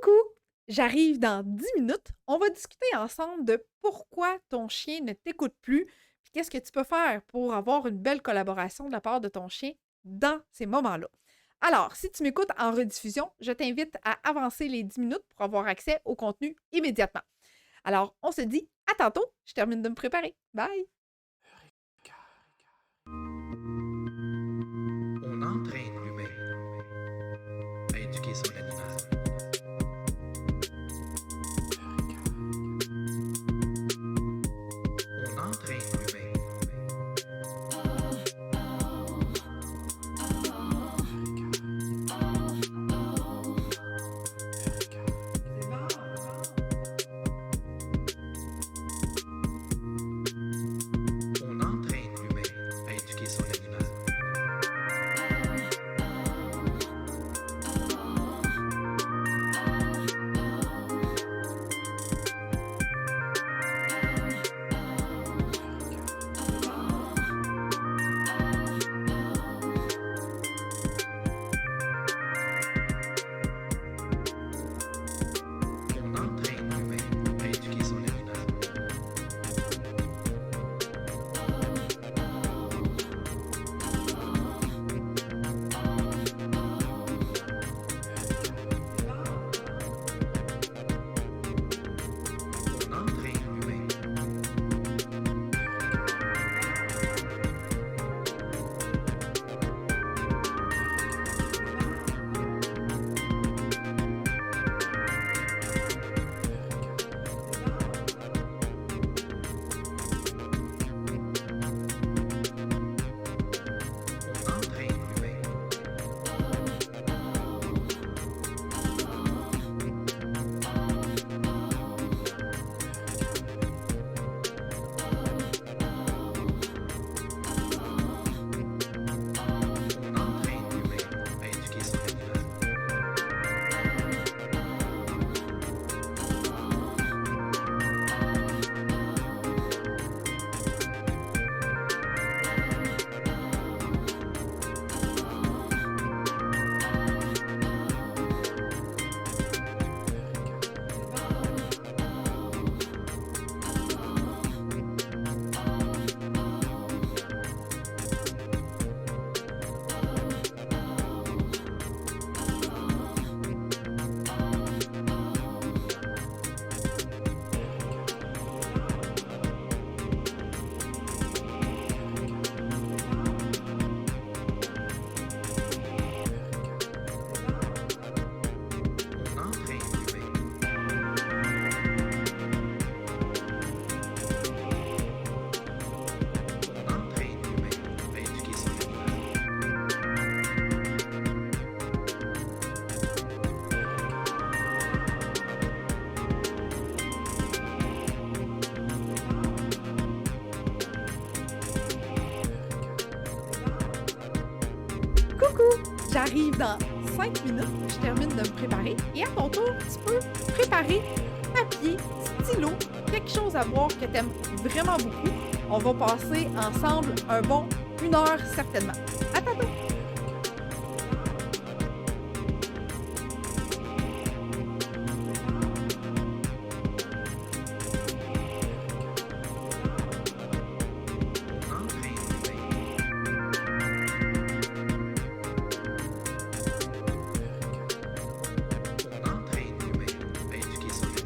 Coucou! J'arrive dans 10 minutes. On va discuter ensemble de pourquoi ton chien ne t'écoute plus, puis qu'est-ce que tu peux faire pour avoir une belle collaboration de la part de ton chien dans ces moments-là. Alors, si tu m'écoutes en rediffusion, je t'invite à avancer les 10 minutes pour avoir accès au contenu immédiatement. Alors, on se dit à tantôt. Je termine de me préparer. Bye! On entraîne l'humain à éduquer son animal. On entraîne l'humain. On entraîne l'humain à éduquer son animal. On entraîne l'humain à éduquer son animal. On entraîne l'humain. On entraîne l'humain. On entraîne l'humain à éduquer son animal. On entraîne l'humain. On entraîne l'humain à éduquer son animal. Coucou! J'arrive dans 5 minutes. Je termine de me préparer. Et à ton tour, tu peux préparer papier, stylo, quelque chose à boire que tu aimes vraiment beaucoup. On va passer ensemble un bon 1 heure certainement. À tantôt! On entraîne l'humain. On entraîne l'humain à éduquer son animal.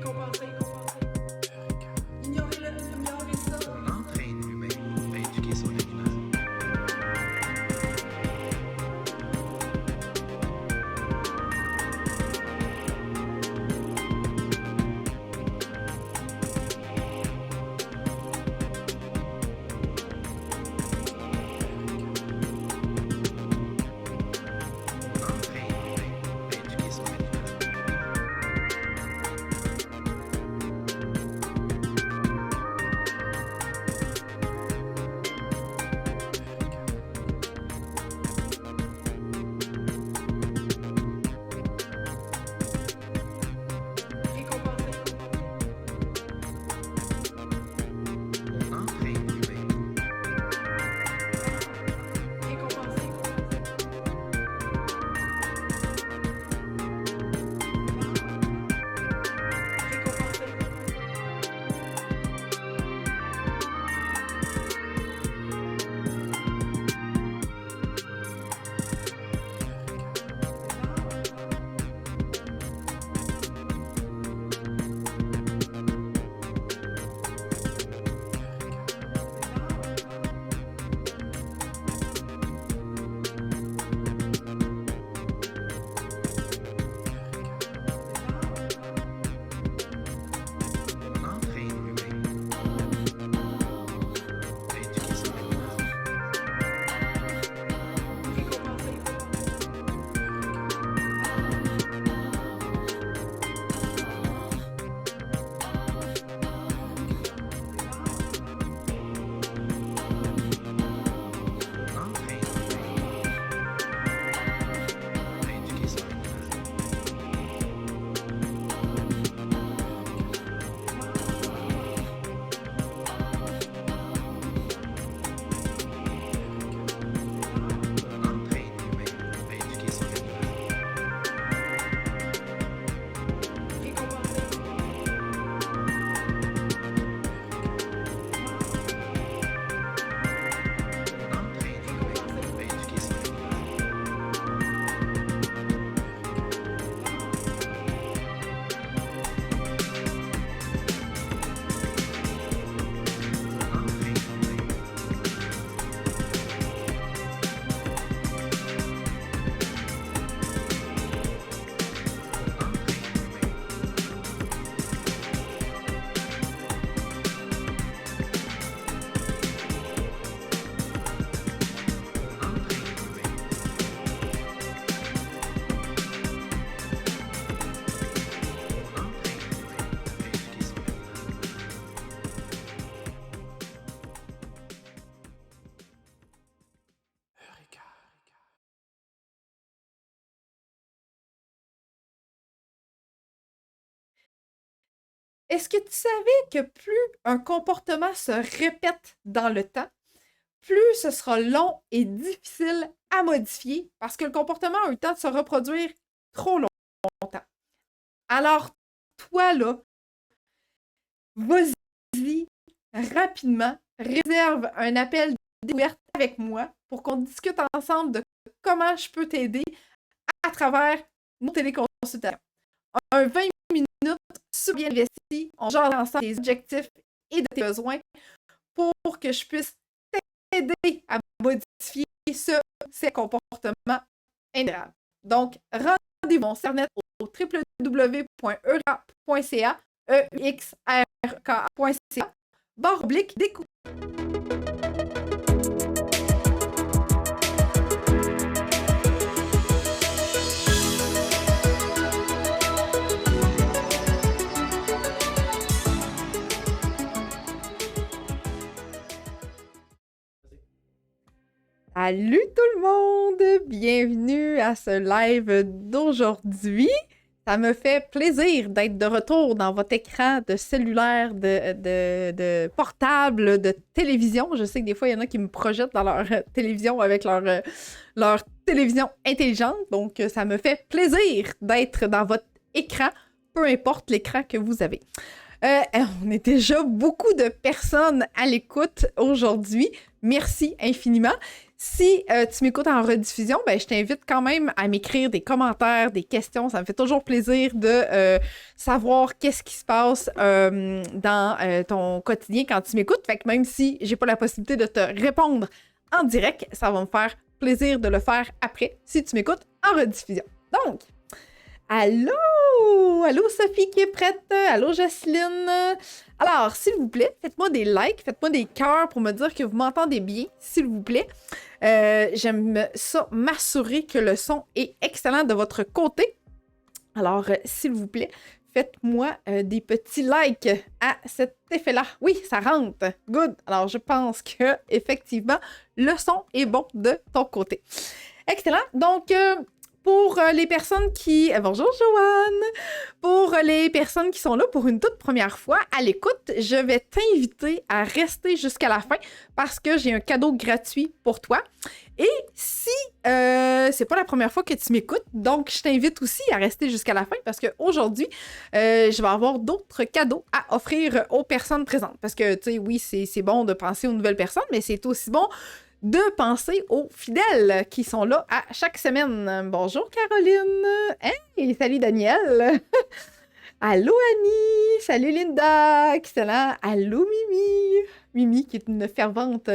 On entraîne l'humain à éduquer son animal. On entraîne l'humain à éduquer son animal. On entraîne l'humain. On entraîne l'humain à éduquer son animal. On entraîne l'humain à éduquer son animal. On entraîne l'humain à éduquer son animal. On entraîne l'humain à éduquer son animal. On entraîne l'humain. On entraîne l'humain. On entraîne l'humain. On entraîne l'humain à éduquer son animal. Est-ce que tu savais que plus un comportement se répète dans le temps, plus ce sera long et difficile à modifier parce que le comportement a eu le temps de se reproduire trop longtemps. Alors, toi, là, vas-y rapidement, réserve un appel découverte avec moi pour qu'on discute ensemble de comment je peux t'aider à travers nos téléconsultations. Un 20 minutes super bien investi, on jase ensemble des objectifs et de tes besoins pour que je puisse t'aider à modifier ces comportements indésirables. Donc, rendez-vous mon site internet au www.eureka.ca, EXRK.ca, /découverte. Salut tout le monde! Bienvenue à ce live d'aujourd'hui. Ça me fait plaisir d'être de retour dans votre écran de cellulaire, de portable, de télévision. Je sais que des fois, il y en a qui me projettent dans leur télévision avec leur télévision intelligente. Donc, ça me fait plaisir d'être dans votre écran, peu importe l'écran que vous avez. On est déjà beaucoup de personnes à l'écoute aujourd'hui. Merci infiniment. Si tu m'écoutes en rediffusion, ben, je t'invite quand même à m'écrire des commentaires, des questions. Ça me fait toujours plaisir de savoir qu'est-ce qui se passe dans ton quotidien quand tu m'écoutes. Fait que même si j'ai pas la possibilité de te répondre en direct, ça va me faire plaisir de le faire après si tu m'écoutes en rediffusion. Donc, allô! Allô Sophie qui est prête? Allô Jocelyne? Alors, s'il vous plaît, faites-moi des likes, faites-moi des cœurs pour me dire que vous m'entendez bien, s'il vous plaît. J'aime ça, m'assurer que le son est excellent de votre côté. Alors, s'il vous plaît, faites-moi des petits likes à cet effet-là. Oui, ça rentre. Good. Alors, je pense que effectivement, le son est bon de ton côté. Excellent. Donc, pour les personnes qui... bonjour, Joanne! Pour les personnes qui sont là pour une toute première fois à l'écoute, je vais t'inviter à rester jusqu'à la fin parce que j'ai un cadeau gratuit pour toi. Et si c'est pas la première fois que tu m'écoutes, donc je t'invite aussi à rester jusqu'à la fin parce qu'aujourd'hui, je vais avoir d'autres cadeaux à offrir aux personnes présentes. Parce que, tu sais, oui, c'est bon de penser aux nouvelles personnes, mais c'est aussi bon de penser aux fidèles qui sont là à chaque semaine. Bonjour Caroline! Hey, salut Daniel! Allô Annie! Salut Linda! Excellent! Allô Mimi! Mimi qui est une fervente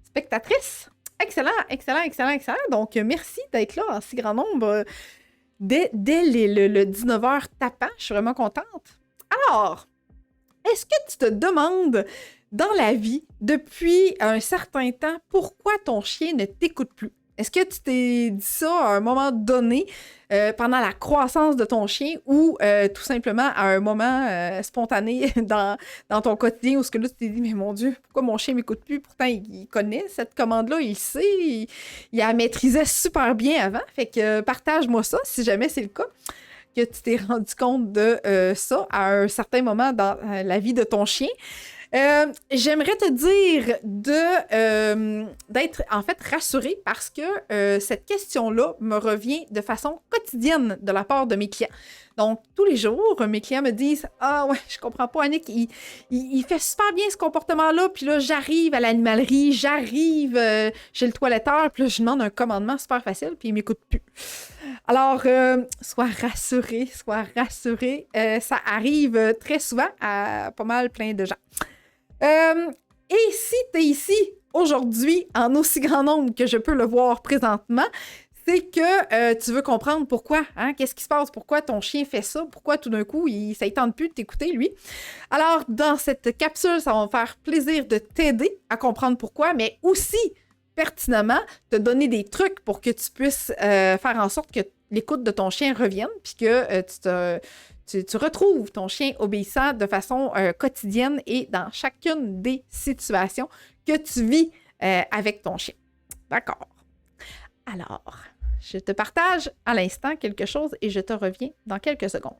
spectatrice. Excellent, excellent, excellent, excellent. Donc, merci d'être là en si grand nombre dès le 19h tapant. Je suis vraiment contente. Alors, est-ce que tu te demandes dans la vie, depuis un certain temps, pourquoi ton chien ne t'écoute plus? Est-ce que tu t'es dit ça à un moment donné, pendant la croissance de ton chien ou tout simplement à un moment spontané dans ton quotidien où ce que là, tu t'es dit, mais mon Dieu, pourquoi mon chien ne m'écoute plus? Pourtant, il connaît cette commande-là, il sait, il la maîtrisait super bien avant. Fait que partage-moi ça si jamais c'est le cas, que tu t'es rendu compte de ça à un certain moment dans la vie de ton chien. J'aimerais te dire d'être en fait rassurée parce que cette question-là me revient de façon quotidienne de la part de mes clients. Donc, tous les jours, mes clients me disent « Ah ouais, je comprends pas, Annick, il fait super bien ce comportement-là, puis là, j'arrive à l'animalerie, j'arrive chez le toiletteur, puis là, je demande un commandement super facile, puis il m'écoute plus. » Alors, sois rassuré, ça arrive très souvent à pas mal plein de gens. Et si tu es ici aujourd'hui en aussi grand nombre que je peux le voir présentement, c'est que tu veux comprendre pourquoi, hein? Qu'est-ce qui se passe, pourquoi ton chien fait ça, pourquoi tout d'un coup, ça ne tente plus de t'écouter, lui. Alors, dans cette capsule, ça va me faire plaisir de t'aider à comprendre pourquoi, mais aussi, pertinemment, te donner des trucs pour que tu puisses faire en sorte que l'écoute de ton chien revienne, puis que tu retrouves ton chien obéissant de façon quotidienne et dans chacune des situations que tu vis avec ton chien. D'accord. Alors, je te partage à l'instant quelque chose et je te reviens dans quelques secondes.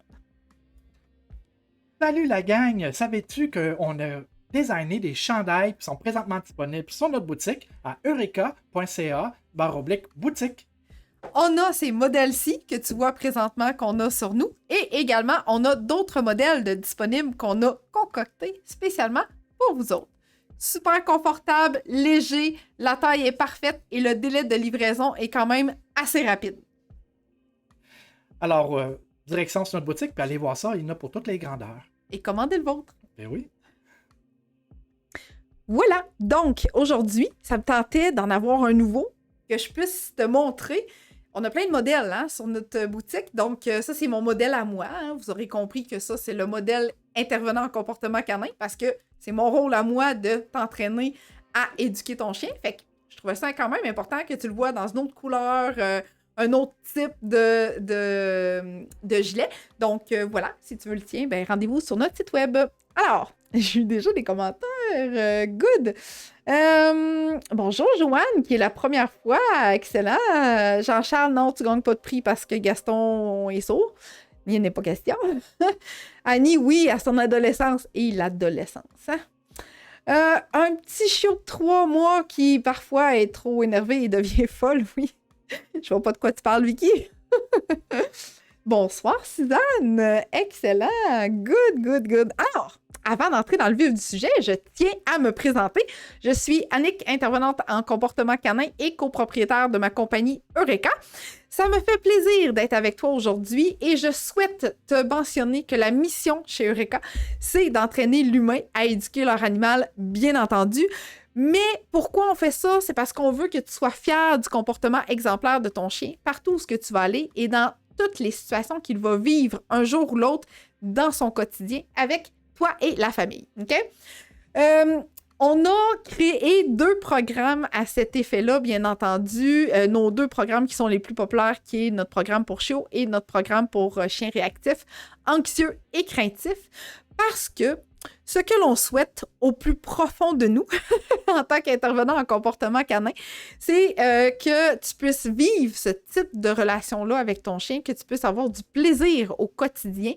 Salut la gang! Savais-tu qu'on a designé des chandails qui sont présentement disponibles sur notre boutique à eureka.ca/boutique? On a ces modèles-ci que tu vois présentement qu'on a sur nous et également, on a d'autres modèles disponibles qu'on a concoctés spécialement pour vous autres. Super confortable, léger, la taille est parfaite et le délai de livraison est quand même assez rapide. Alors, direction sur notre boutique, puis allez voir ça, il y en a pour toutes les grandeurs. Et commandez le vôtre. Ben oui. Voilà, donc aujourd'hui, ça me tentait d'en avoir un nouveau que je puisse te montrer. On a plein de modèles sur notre boutique, donc ça, c'est mon modèle à moi. Hein. Vous aurez compris que ça, c'est le modèle intervenant en comportement canin parce que c'est mon rôle à moi de t'entraîner à éduquer ton chien. Fait que je trouvais ça quand même important que tu le vois dans une autre couleur, un autre type de gilet. Donc voilà, si tu veux le tien, ben rendez-vous sur notre site web. Alors, j'ai eu déjà des commentaires. Good! Bonjour Joanne, qui est la première fois. Excellent. Jean-Charles, non, tu gagnes pas de prix parce que Gaston est sourd. Il n'est pas question. Annie, oui, à son adolescence et l'adolescence. Hein? Un petit chiot de 3 mois qui parfois est trop énervé et devient folle, oui. Je vois pas de quoi tu parles, Vicky. Bonsoir Suzanne. Excellent. Good. Alors, avant d'entrer dans le vif du sujet, je tiens à me présenter. Je suis Annick, intervenante en comportement canin et copropriétaire de ma compagnie Eureka. Ça me fait plaisir d'être avec toi aujourd'hui et je souhaite te mentionner que la mission chez Eureka, c'est d'entraîner l'humain à éduquer leur animal, bien entendu. Mais pourquoi on fait ça? C'est parce qu'on veut que tu sois fier du comportement exemplaire de ton chien partout où tu vas aller et dans toutes les situations qu'il va vivre un jour ou l'autre dans son quotidien avec toi et la famille. OK? On a créé 2 programmes à cet effet-là, bien entendu. Nos 2 programmes qui sont les plus populaires, qui est notre programme pour chiots et notre programme pour chiens réactifs, anxieux et craintifs, parce que ce que l'on souhaite au plus profond de nous, en tant qu'intervenant en comportement canin, c'est que tu puisses vivre ce type de relation-là avec ton chien, que tu puisses avoir du plaisir au quotidien,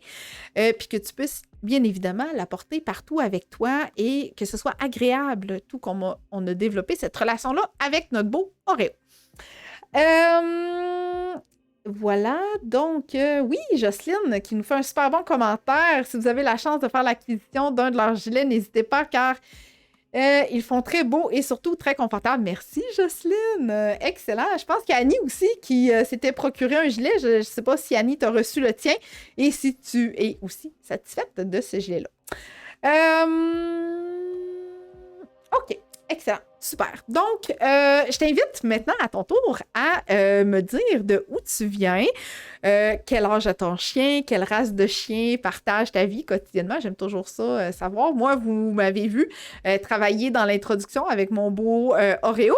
puis que tu puisses, bien évidemment, l'apporter partout avec toi et que ce soit agréable, tout comme on a développé cette relation-là avec notre beau Oreo. Voilà, donc oui, Jocelyne qui nous fait un super bon commentaire. Si vous avez la chance de faire l'acquisition d'un de leurs gilets, n'hésitez pas car ils font très beau et surtout très confortable. Merci Jocelyne, excellent. Je pense qu'il y a Annie aussi qui s'était procuré un gilet. Je ne sais pas si Annie t'a reçu le tien et si tu es aussi satisfaite de ce gilet-là. OK. Excellent, super. Donc, je t'invite maintenant à ton tour à me dire de où tu viens, quel âge a ton chien, quelle race de chien partage ta vie quotidiennement. J'aime toujours ça, savoir. Moi, vous m'avez vu travailler dans l'introduction avec mon beau Oreo.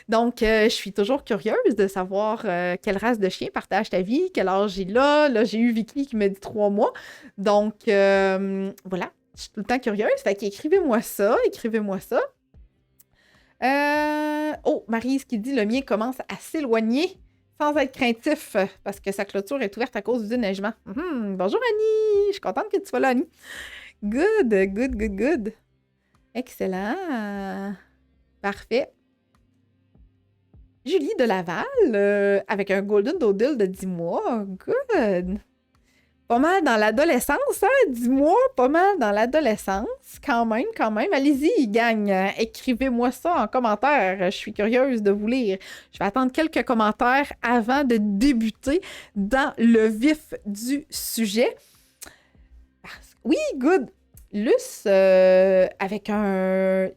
Donc, je suis toujours curieuse de savoir quelle race de chien partage ta vie, quel âge il a. Là, j'ai eu Vicky qui m'a dit 3 mois. Donc, voilà, je suis tout le temps curieuse. Fait qu'écrivez-moi ça, Oh, Maryse qui dit « Le mien commence à s'éloigner sans être craintif parce que sa clôture est ouverte à cause du déneigement. Bonjour Annie! Je suis contente que tu sois là, Annie. Good. Excellent. Parfait. Julie de Laval avec un Golden Doodle de 10 mois. Good. Pas mal dans l'adolescence, hein? 10 mois, pas mal dans l'adolescence. Quand même. Allez-y, gang. Écrivez-moi ça en commentaire. Je suis curieuse de vous lire. Je vais attendre quelques commentaires avant de débuter dans le vif du sujet. Oui, good. Luce, avec un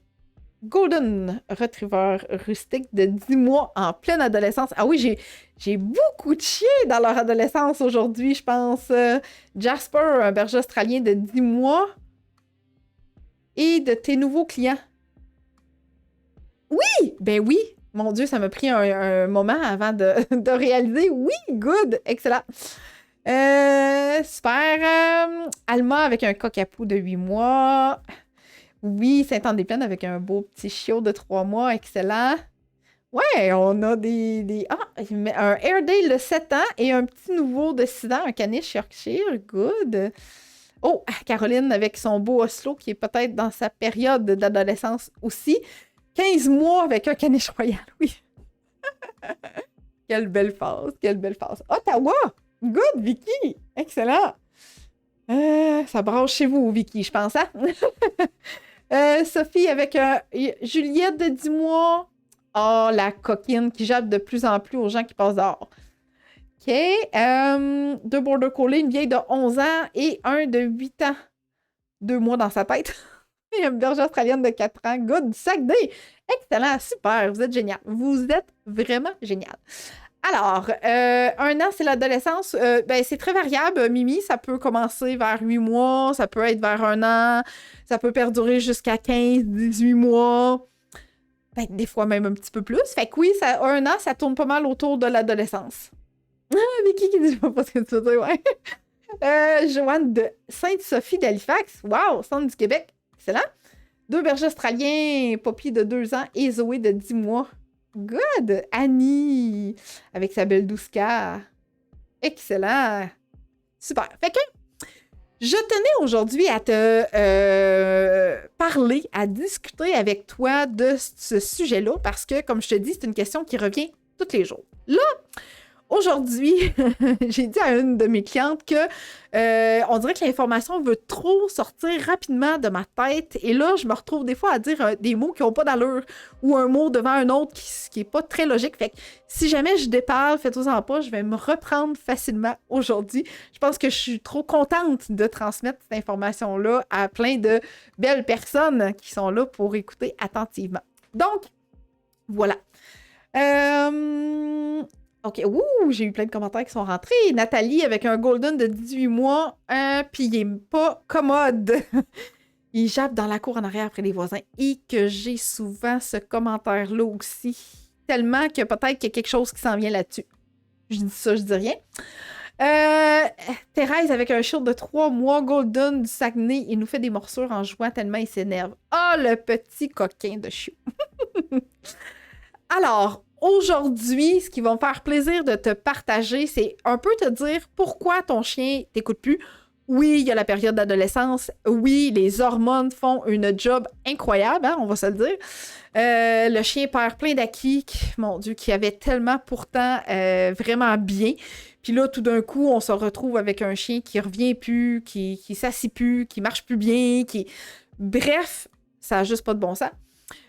Golden Retriever rustique de 10 mois en pleine adolescence. Ah oui, j'ai beaucoup de chiens dans leur adolescence aujourd'hui, je pense. Jasper, un berger australien de 10 mois. Et de tes nouveaux clients. Oui! Ben oui! Mon Dieu, ça m'a pris un moment avant de réaliser. Oui, good! Excellent. Super. Alma avec un cockapoo de 8 mois. Oui, Saint-Anne-des-Plaines avec un beau petit chiot de 3 mois. Excellent. Ouais, on a un Airedale de 7 ans et un petit nouveau de 6 ans, un caniche Yorkshire. Good. Oh, Caroline avec son beau Oslo qui est peut-être dans sa période d'adolescence aussi. 15 mois avec un caniche royal, oui. Quelle belle phase. Ottawa. Good, Vicky. Excellent. Ça branche chez vous, Vicky, je pense, hein? Sophie avec Juliette de 10 mois. Oh, la coquine qui jappe de plus en plus aux gens qui passent dehors. OK. 2 Border Collie, une vieille de 11 ans et un de 8 ans. 2 mois dans sa tête. Et une berger australienne de 4 ans. Good. Saguenay. Excellent. Super. Vous êtes génial. Vous êtes vraiment génial. Alors, 1 an, c'est l'adolescence. C'est très variable, Mimi. Ça peut commencer vers 8 mois, ça peut être vers 1 an, ça peut perdurer jusqu'à 15, 18 mois. Des fois même un petit peu plus. Fait que oui, 1 an, ça tourne pas mal autour de l'adolescence. Vicky qui dit, je sais pas ce que tu veux dire, ouais. Joanne de Sainte-Sophie d'Halifax. Wow, centre du Québec. Excellent. 2 bergers australiens, Poppy de 2 ans et Zoé de 10 mois. Good! Annie, avec sa belle douce-car. Excellent! Super! Fait que je tenais aujourd'hui à te parler, à discuter avec toi de ce sujet-là, parce que, comme je te dis, c'est une question qui revient tous les jours. Là, Aujourd'hui, j'ai dit à une de mes clientes que on dirait que l'information veut trop sortir rapidement de ma tête. Et là, je me retrouve des fois à dire des mots qui n'ont pas d'allure ou un mot devant un autre qui n'est pas très logique. Fait que si jamais je déparle, faites-en pas, je vais me reprendre facilement aujourd'hui. Je pense que je suis trop contente de transmettre cette information-là à plein de belles personnes qui sont là pour écouter attentivement. Donc, voilà. OK, j'ai eu plein de commentaires qui sont rentrés. Nathalie avec un golden de 18 mois, puis il est pas commode. Il jappe dans la cour en arrière après les voisins. Et que j'ai souvent ce commentaire-là aussi. Tellement que peut-être qu'il y a quelque chose qui s'en vient là-dessus. Je dis ça, je dis rien. Thérèse avec un shirt de 3 mois, golden du Saguenay, il nous fait des morsures en jouant tellement il s'énerve. Ah, le petit coquin de chiot. Alors, aujourd'hui, ce qui va me faire plaisir de te partager, c'est un peu te dire pourquoi ton chien t'écoute plus. Oui, il y a la période d'adolescence. Oui, les hormones font une job incroyable, hein, on va se le dire. Le chien perd plein d'acquis, mon Dieu, qui avait tellement pourtant vraiment bien. Puis là, tout d'un coup, on se retrouve avec un chien qui revient plus, qui s'assit plus, qui marche plus bien, Bref, ça n'a juste pas de bon sens.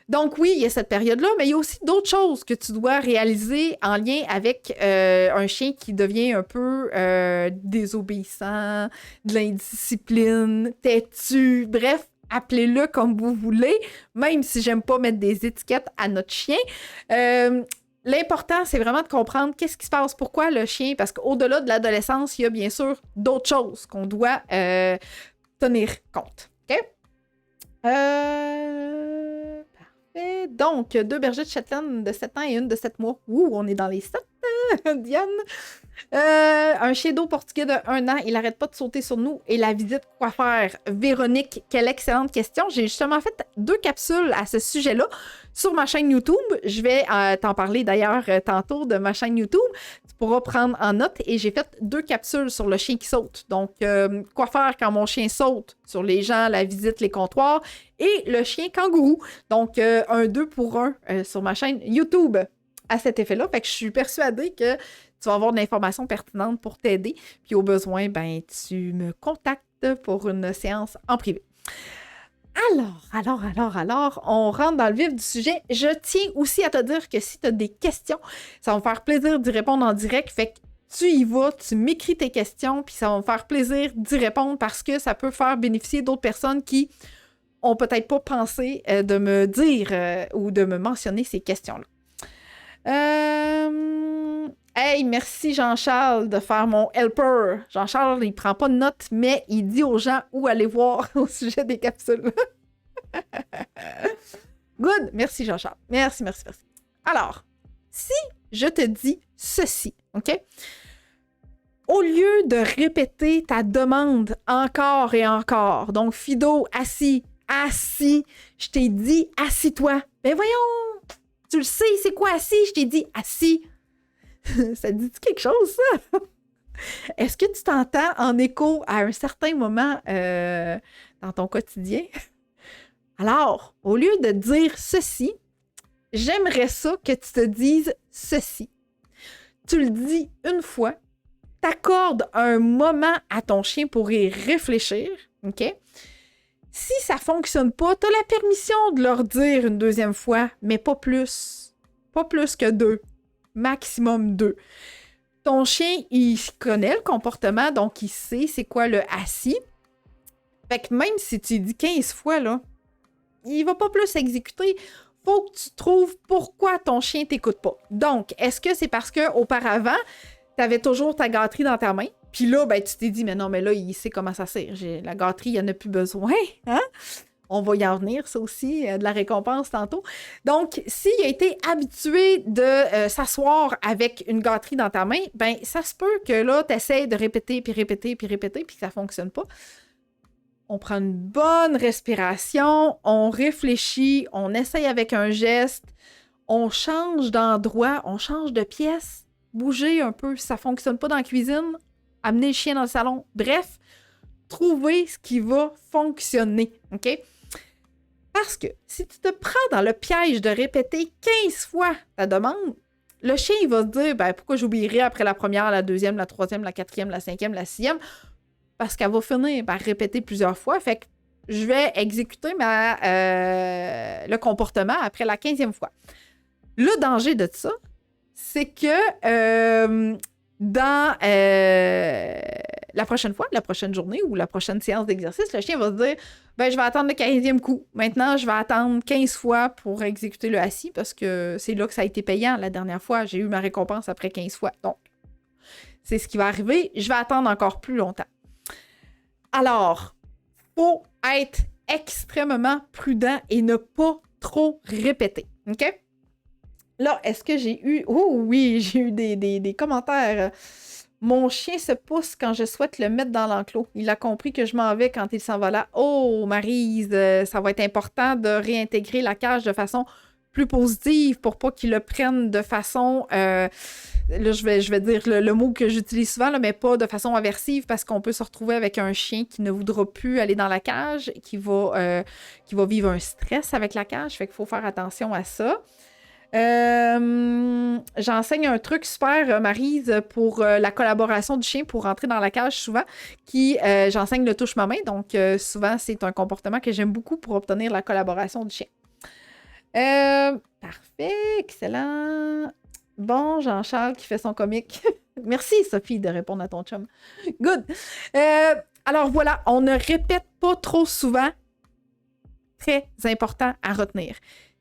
Donc oui, il y a cette période-là, mais il y a aussi d'autres choses que tu dois réaliser en lien avec un chien qui devient un peu désobéissant, de l'indiscipline, têtu, bref, appelez-le comme vous voulez, même si j'aime pas mettre des étiquettes à notre chien. L'important, c'est vraiment de comprendre qu'est-ce qui se passe, pourquoi le chien, parce qu'au-delà de l'adolescence, il y a bien sûr d'autres choses qu'on doit tenir compte. OK? Donc, 2 bergers de Shetland de 7 ans et une de 7 mois. On est dans les 7, Diane. Un chien d'eau portugais de 1 an, il n'arrête pas de sauter sur nous. Et la visite, quoi faire? Véronique, quelle excellente question. J'ai justement fait 2 capsules à ce sujet-là sur ma chaîne YouTube. Je vais t'en parler d'ailleurs tantôt de ma chaîne YouTube. Tu pourras prendre en note. Et j'ai fait 2 capsules sur le chien qui saute. Donc, quoi faire quand mon chien saute? Sur les gens, la visite, les comptoirs. Et le chien kangourou. Donc, un 2 pour 1 sur ma chaîne YouTube à cet effet-là. Fait que je suis persuadée que tu vas avoir de l'information pertinente pour t'aider. Puis au besoin, ben, tu me contactes pour une séance en privé. Alors, on rentre dans le vif du sujet. Je tiens aussi à te dire que si tu as des questions, ça va me faire plaisir d'y répondre en direct. Fait que tu y vas, tu m'écris tes questions, puis ça va me faire plaisir d'y répondre parce que ça peut faire bénéficier d'autres personnes qui ont peut-être pas pensé de me dire ou de me mentionner ces questions-là. Hey, merci Jean-Charles de faire mon helper. Jean-Charles, il prend pas de notes, mais il dit aux gens où aller voir au sujet des capsules. Good! Merci Jean-Charles. Merci. Alors, si je te dis ceci, OK? Au lieu de répéter ta demande encore et encore, donc Fido, assis, je t'ai dit assis-toi. Ben voyons! Tu le sais, c'est quoi assis? Je t'ai dit assis. Ça te dit quelque chose, ça? Est-ce que tu t'entends en écho à un certain moment dans ton quotidien? Alors, au lieu de dire ceci, j'aimerais ça que tu te dises ceci. Tu le dis une fois, t'accordes un moment à ton chien pour y réfléchir, OK? Si ça ne fonctionne pas, tu as la permission de leur dire une deuxième fois, mais pas plus. Pas plus que 2. Maximum 2. Ton chien, il connaît le comportement, donc il sait c'est quoi le assis. Fait que même si tu dis 15 fois, là, il va pas plus exécuter. Faut que tu trouves pourquoi ton chien t'écoute pas. Donc, est-ce que c'est parce qu'auparavant, tu avais toujours ta gâterie dans ta main? Puis là, ben, tu t'es dit, mais non, mais là, il sait comment ça sert. La gâterie, il n'y en a plus besoin. Hein? On va y en venir, ça aussi, de la récompense tantôt. Donc, s'il a été habitué de s'asseoir avec une gâterie dans ta main, ben ça se peut que là, tu essaies de répéter, puis que ça ne fonctionne pas. On prend une bonne respiration, on réfléchit, on essaye avec un geste, on change d'endroit, on change de pièce, bouger un peu. Si ça ne fonctionne pas dans la cuisine, amener le chien dans le salon. Bref, trouver ce qui va fonctionner, OK? Parce que si tu te prends dans le piège de répéter 15 fois ta demande, le chien, il va se dire, ben, pourquoi j'oublierais après la première, la deuxième, la troisième, la quatrième, la cinquième, la sixième? Parce qu'elle va finir par répéter plusieurs fois. Fait que je vais exécuter le comportement après la 15e fois. Le danger de ça, c'est que dans la prochaine fois, la prochaine journée ou la prochaine séance d'exercice, le chien va se dire ben, je vais attendre le 15e coup. Maintenant, je vais attendre 15 fois pour exécuter le assis parce que c'est là que ça a été payant. La dernière fois, j'ai eu ma récompense après 15 fois. Donc, c'est ce qui va arriver. Je vais attendre encore plus longtemps. Alors, il faut être extrêmement prudent et ne pas trop répéter. OK? Là, est-ce que j'ai eu... Oh oui, j'ai eu des commentaires. Mon chien se pousse quand je souhaite le mettre dans l'enclos. Il a compris que je m'en vais quand il s'en va là. Oh, Maryse, ça va être important de réintégrer la cage de façon plus positive pour pas qu'il le prenne de façon... là, je vais dire le mot que j'utilise souvent, là, mais pas de façon aversive parce qu'on peut se retrouver avec un chien qui ne voudra plus aller dans la cage, qui va vivre un stress avec la cage. Fait qu'il faut faire attention à ça. J'enseigne un truc super, Maryse, pour la collaboration du chien pour rentrer dans la cage souvent, j'enseigne le touche ma main, donc souvent c'est un comportement que j'aime beaucoup pour obtenir la collaboration du chien. Parfait, excellent. Bon, Jean-Charles qui fait son comique. Merci Sophie de répondre à ton chum. Good. Alors voilà, on ne répète pas trop souvent. Très important à retenir.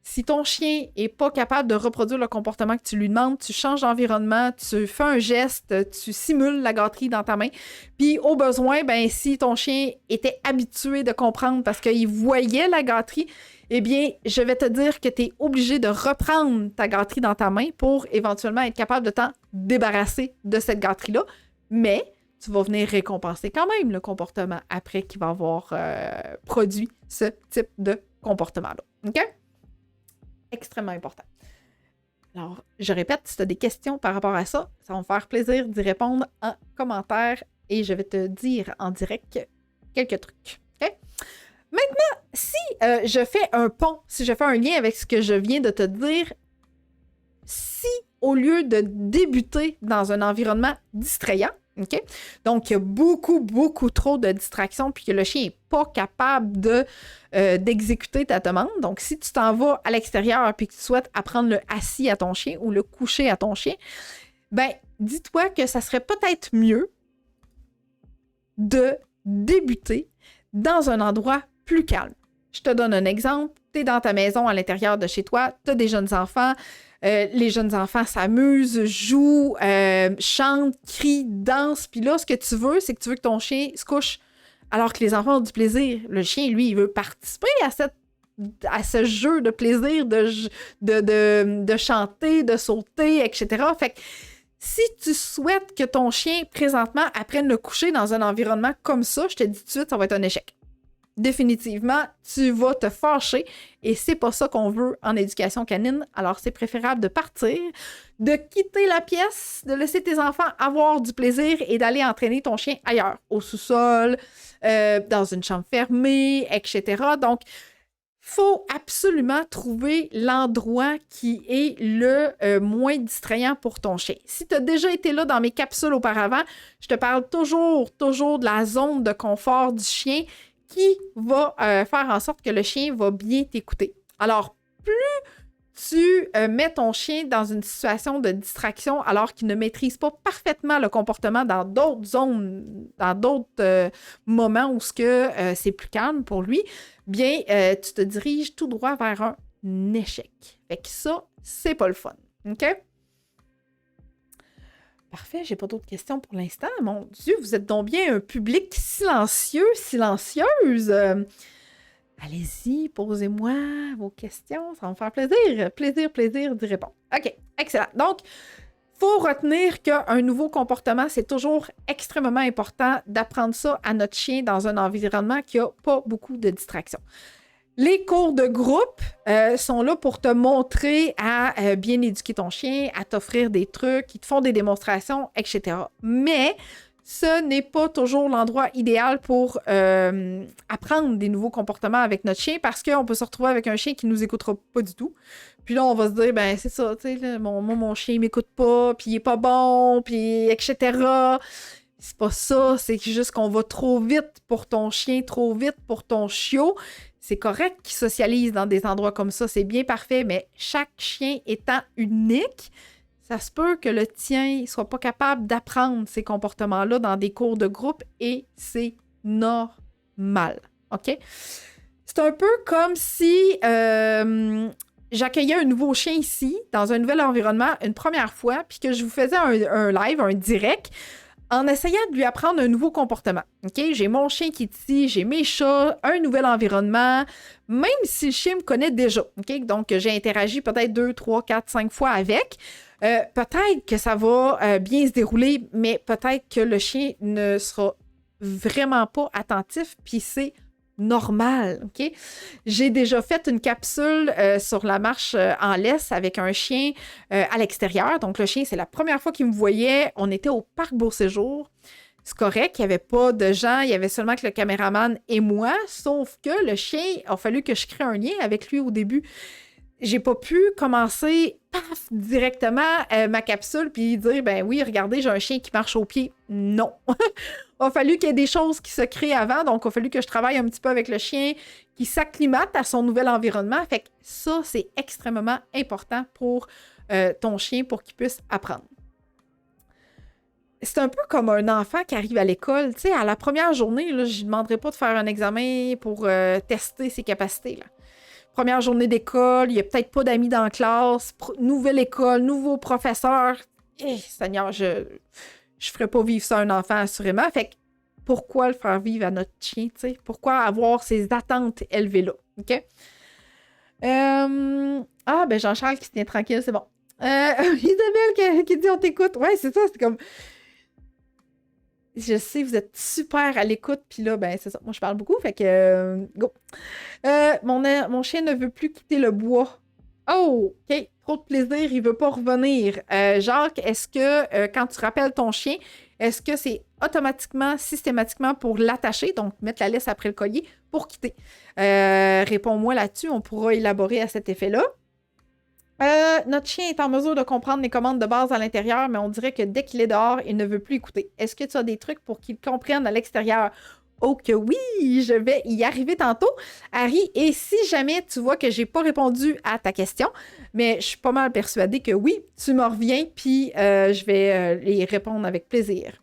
Si ton chien n'est pas capable de reproduire le comportement que tu lui demandes, tu changes d'environnement, tu fais un geste, tu simules la gâterie dans ta main. Puis au besoin, ben si ton chien était habitué de comprendre parce qu'il voyait la gâterie, eh bien, je vais te dire que tu es obligé de reprendre ta gâterie dans ta main pour éventuellement être capable de t'en débarrasser de cette gâterie-là. Mais tu vas venir récompenser quand même le comportement après qu'il va avoir produit ce type de comportement-là. OK? Extrêmement important. Alors, je répète, si tu as des questions par rapport à ça, ça va me faire plaisir d'y répondre en commentaire et je vais te dire en direct quelques trucs. Okay? Maintenant, si je fais un pont, si je fais un lien avec ce que je viens de te dire, si au lieu de débuter dans un environnement distrayant, OK? Donc, il y a beaucoup, beaucoup trop de distractions puis que le chien n'est pas capable d'exécuter ta demande. Donc, si tu t'en vas à l'extérieur puis que tu souhaites apprendre le assis à ton chien ou le coucher à ton chien, ben, dis-toi que ça serait peut-être mieux de débuter dans un endroit plus calme. Je te donne un exemple. Tu es dans ta maison à l'intérieur de chez toi, tu as des jeunes enfants. Les jeunes enfants s'amusent, jouent, chantent, crient, dansent. Puis là, ce que tu veux, c'est que tu veux que ton chien se couche alors que les enfants ont du plaisir. Le chien, lui, il veut participer à ce jeu de plaisir de chanter, de sauter, etc. Fait que si tu souhaites que ton chien, présentement, apprenne le coucher dans un environnement comme ça, je te dis tout de suite, ça va être un échec. Définitivement, tu vas te fâcher et c'est pas ça qu'on veut en éducation canine. Alors, c'est préférable de partir, de quitter la pièce, de laisser tes enfants avoir du plaisir et d'aller entraîner ton chien ailleurs, au sous-sol, dans une chambre fermée, etc. Donc, faut absolument trouver l'endroit qui est le moins distrayant pour ton chien. Si tu as déjà été là dans mes capsules auparavant, je te parle toujours de la zone de confort du chien qui va faire en sorte que le chien va bien t'écouter. Alors, plus tu mets ton chien dans une situation de distraction alors qu'il ne maîtrise pas parfaitement le comportement dans d'autres zones, dans d'autres moments où c'est plus calme pour lui, bien, tu te diriges tout droit vers un échec. Fait que ça, c'est pas le fun. OK? Parfait, j'ai pas d'autres questions pour l'instant. Mon Dieu, vous êtes donc bien un public silencieux, silencieuse. Allez-y, posez-moi vos questions, ça va me faire plaisir. Plaisir d'y répondre. OK, excellent. Donc, il faut retenir qu'un nouveau comportement, c'est toujours extrêmement important d'apprendre ça à notre chien dans un environnement qui n'a pas beaucoup de distractions. Les cours de groupe sont là pour te montrer à bien éduquer ton chien, à t'offrir des trucs, ils te font des démonstrations, etc. Mais ce n'est pas toujours l'endroit idéal pour apprendre des nouveaux comportements avec notre chien parce qu'on peut se retrouver avec un chien qui nous écoutera pas du tout. Puis là, on va se dire, ben c'est ça, tu sais, mon chien il m'écoute pas, puis il est pas bon, puis etc. C'est pas ça, c'est juste qu'on va trop vite pour ton chien, trop vite pour ton chiot. C'est correct qu'il socialise dans des endroits comme ça, c'est bien parfait, mais chaque chien étant unique, ça se peut que le tien ne soit pas capable d'apprendre ces comportements-là dans des cours de groupe et c'est normal. OK? C'est un peu comme si j'accueillais un nouveau chien ici, dans un nouvel environnement, une première fois, puis que je vous faisais un live, un direct, en essayant de lui apprendre un nouveau comportement. OK? J'ai mon chien qui est ici, j'ai mes chats, un nouvel environnement, même si le chien me connaît déjà. OK? Donc, j'ai interagi peut-être 2, 3, 4, 5 fois avec. Peut-être que ça va bien se dérouler, mais peut-être que le chien ne sera vraiment pas attentif, puis c'est normal, OK? J'ai déjà fait une capsule sur la marche en laisse avec un chien à l'extérieur. Donc, le chien, c'est la première fois qu'il me voyait. On était au parc Beau-Séjour. C'est correct, il n'y avait pas de gens, il y avait seulement que le caméraman et moi, sauf que le chien, il a fallu que je crée un lien avec lui au début. J'ai pas pu commencer, paf, directement ma capsule puis dire, ben oui, regardez, j'ai un chien qui marche au pied. Non. Il a fallu qu'il y ait des choses qui se créent avant, donc il a fallu que je travaille un petit peu avec le chien, qui s'acclimate à son nouvel environnement. Fait que ça, c'est extrêmement important pour ton chien pour qu'il puisse apprendre. C'est un peu comme un enfant qui arrive à l'école. Tu sais, à la première journée, là, je ne lui demanderai pas de faire un examen pour tester ses capacités, là. Première journée d'école, il n'y a peut-être pas d'amis dans la classe, nouvelle école, nouveau professeur. Seigneur, je ne ferais pas vivre ça à un enfant, assurément. Fait que pourquoi le faire vivre à notre chien, tu sais? Pourquoi avoir ces attentes élevées là, OK? Ben Jean-Charles qui se tient tranquille, c'est bon. Isabelle qui dit on t'écoute. Ouais, c'est ça, c'est comme... Je sais, vous êtes super à l'écoute, puis là, ben c'est ça. Moi, je parle beaucoup, fait que... go! Mon chien ne veut plus quitter le bois. Oh, OK. Trop de plaisir, il veut pas revenir. Jacques, est-ce que quand tu rappelles ton chien, est-ce que c'est automatiquement, systématiquement pour l'attacher, donc mettre la laisse après le collier, pour quitter? Réponds-moi là-dessus, on pourra élaborer à cet effet-là. Notre chien est en mesure de comprendre les commandes de base à l'intérieur, mais on dirait que dès qu'il est dehors, il ne veut plus écouter. Est-ce que tu as des trucs pour qu'il comprenne à l'extérieur? Oh que oui, je vais y arriver tantôt, Harry. Et si jamais tu vois que j'ai pas répondu à ta question, mais je suis pas mal persuadée que oui, tu me reviens, puis je vais y répondre avec plaisir.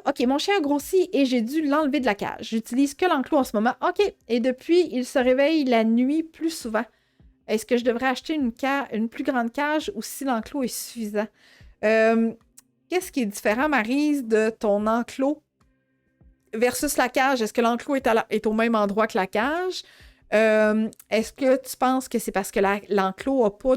OK, mon chien a grossi et j'ai dû l'enlever de la cage. J'utilise que l'enclos en ce moment. OK, et depuis, il se réveille la nuit plus souvent. Est-ce que je devrais acheter une plus grande cage ou si l'enclos est suffisant? Qu'est-ce qui est différent, Maryse, de ton enclos versus la cage? Est-ce que l'enclos est au même endroit que la cage? Est-ce que tu penses que c'est parce que l'enclos n'a pas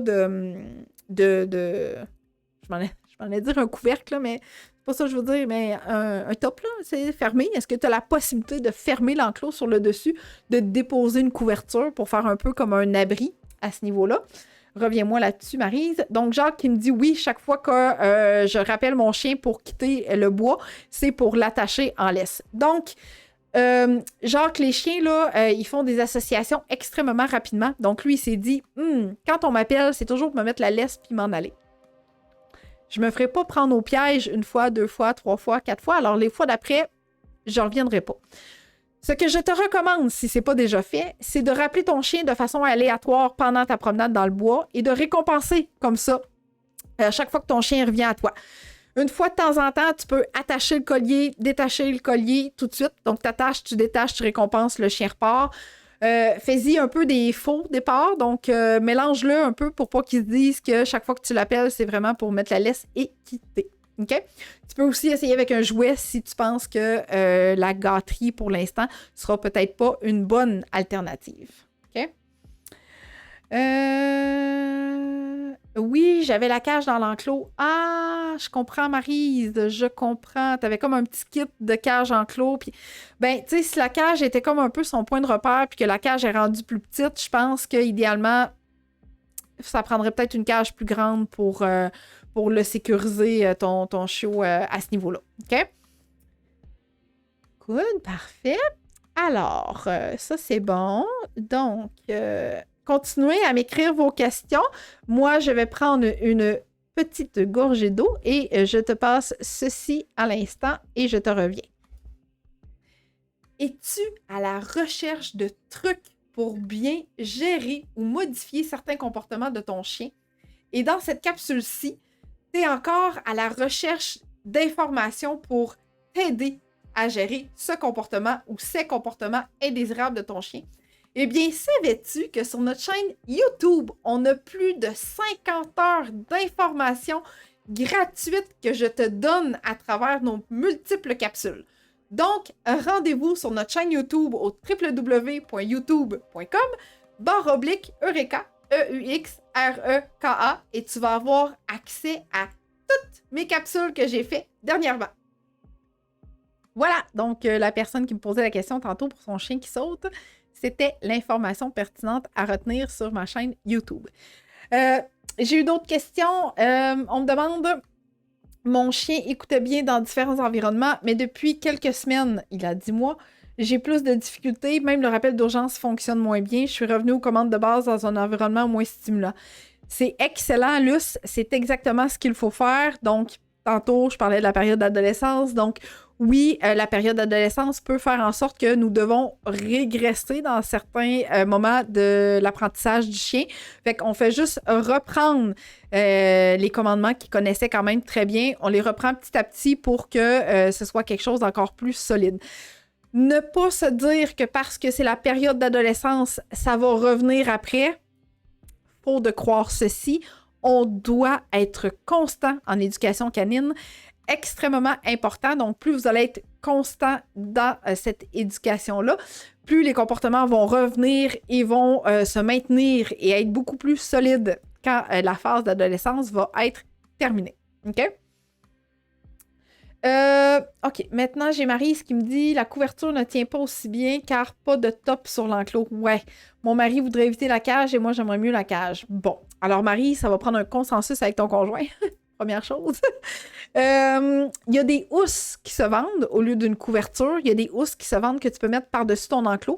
je m'en ai dire un couvercle, là, mais c'est pas ça que je veux dire, mais un top, là, c'est fermé. Est-ce que tu as la possibilité de fermer l'enclos sur le dessus, de déposer une couverture pour faire un peu comme un abri à ce niveau-là? Reviens-moi là-dessus, Maryse. Donc, Jacques qui me dit oui, chaque fois que je rappelle mon chien pour quitter le bois, c'est pour l'attacher en laisse. Donc, Jacques, les chiens, là, ils font des associations extrêmement rapidement. Donc, lui, il s'est dit, quand on m'appelle, c'est toujours pour me mettre la laisse puis m'en aller. Je me ferai pas prendre au piège une fois, 2 fois, 3 fois, 4 fois. Alors, les fois d'après, je reviendrai pas. Ce que je te recommande, si c'est pas déjà fait, c'est de rappeler ton chien de façon aléatoire pendant ta promenade dans le bois et de récompenser comme ça à chaque fois que ton chien revient à toi. Une fois de temps en temps, tu peux attacher le collier, détacher le collier tout de suite. Donc, tu attaches, tu détaches, tu récompenses, le chien repart. Fais-y un peu des faux départs. Donc, mélange-le un peu pour pas qu'il se dise que chaque fois que tu l'appelles, c'est vraiment pour mettre la laisse et quitter. OK? Tu peux aussi essayer avec un jouet si tu penses que la gâterie, pour l'instant, sera peut-être pas une bonne alternative. OK? Oui, j'avais la cage dans l'enclos. Ah, je comprends, Maryse, je comprends. T'avais comme un petit kit de cage enclos. Puis, ben, tu sais, si la cage était comme un peu son point de repère, puis que la cage est rendue plus petite, je pense qu'idéalement, ça prendrait peut-être une cage plus grande pour pour le sécuriser, ton chiot à ce niveau-là. OK? Good, parfait. Alors, ça, c'est bon. Donc, continuez à m'écrire vos questions. Moi, je vais prendre une petite gorgée d'eau et je te passe ceci à l'instant et je te reviens. Es-tu à la recherche de trucs pour bien gérer ou modifier certains comportements de ton chien? Et dans cette capsule-ci, tu es encore à la recherche d'informations pour t'aider à gérer ce comportement ou ces comportements indésirables de ton chien. Eh bien, savais-tu que sur notre chaîne YouTube, on a plus de 50 heures d'informations gratuites que je te donne à travers nos multiples capsules. Donc, rendez-vous sur notre chaîne YouTube au www.youtube.com/Eureka, EUXREKA, et tu vas avoir accès à toutes mes capsules que j'ai faites dernièrement. Voilà, donc la personne qui me posait la question tantôt pour son chien qui saute, c'était l'information pertinente à retenir sur ma chaîne YouTube. J'ai eu d'autres questions. On me demande, mon chien écoutait bien dans différents environnements, mais depuis quelques semaines, il a 10 mois, j'ai plus de difficultés. Même le rappel d'urgence fonctionne moins bien. Je suis revenue aux commandes de base dans un environnement moins stimulant. C'est excellent, Luce. C'est exactement ce qu'il faut faire. Donc, tantôt, je parlais de la période d'adolescence. Donc, oui, la période d'adolescence peut faire en sorte que nous devons régresser dans certains moments de l'apprentissage du chien. Fait qu'on fait juste reprendre les commandements qu'il connaissait quand même très bien. On les reprend petit à petit pour que ce soit quelque chose d'encore plus solide. Ne pas se dire que parce que c'est la période d'adolescence, ça va revenir après. Faut de croire ceci. On doit être constant en éducation canine. Extrêmement important. Donc, plus vous allez être constant dans cette éducation-là, plus les comportements vont revenir et vont se maintenir et être beaucoup plus solides quand la phase d'adolescence va être terminée. OK? OK. Maintenant, j'ai Maryse qui me dit « La couverture ne tient pas aussi bien car pas de top sur l'enclos. » Ouais. Mon mari voudrait éviter la cage et moi, j'aimerais mieux la cage. Bon. Alors, Marie, ça va prendre un consensus avec ton conjoint. Première chose. Il y a des housses qui se vendent au lieu d'une couverture. Il y a des housses qui se vendent que tu peux mettre par-dessus ton enclos.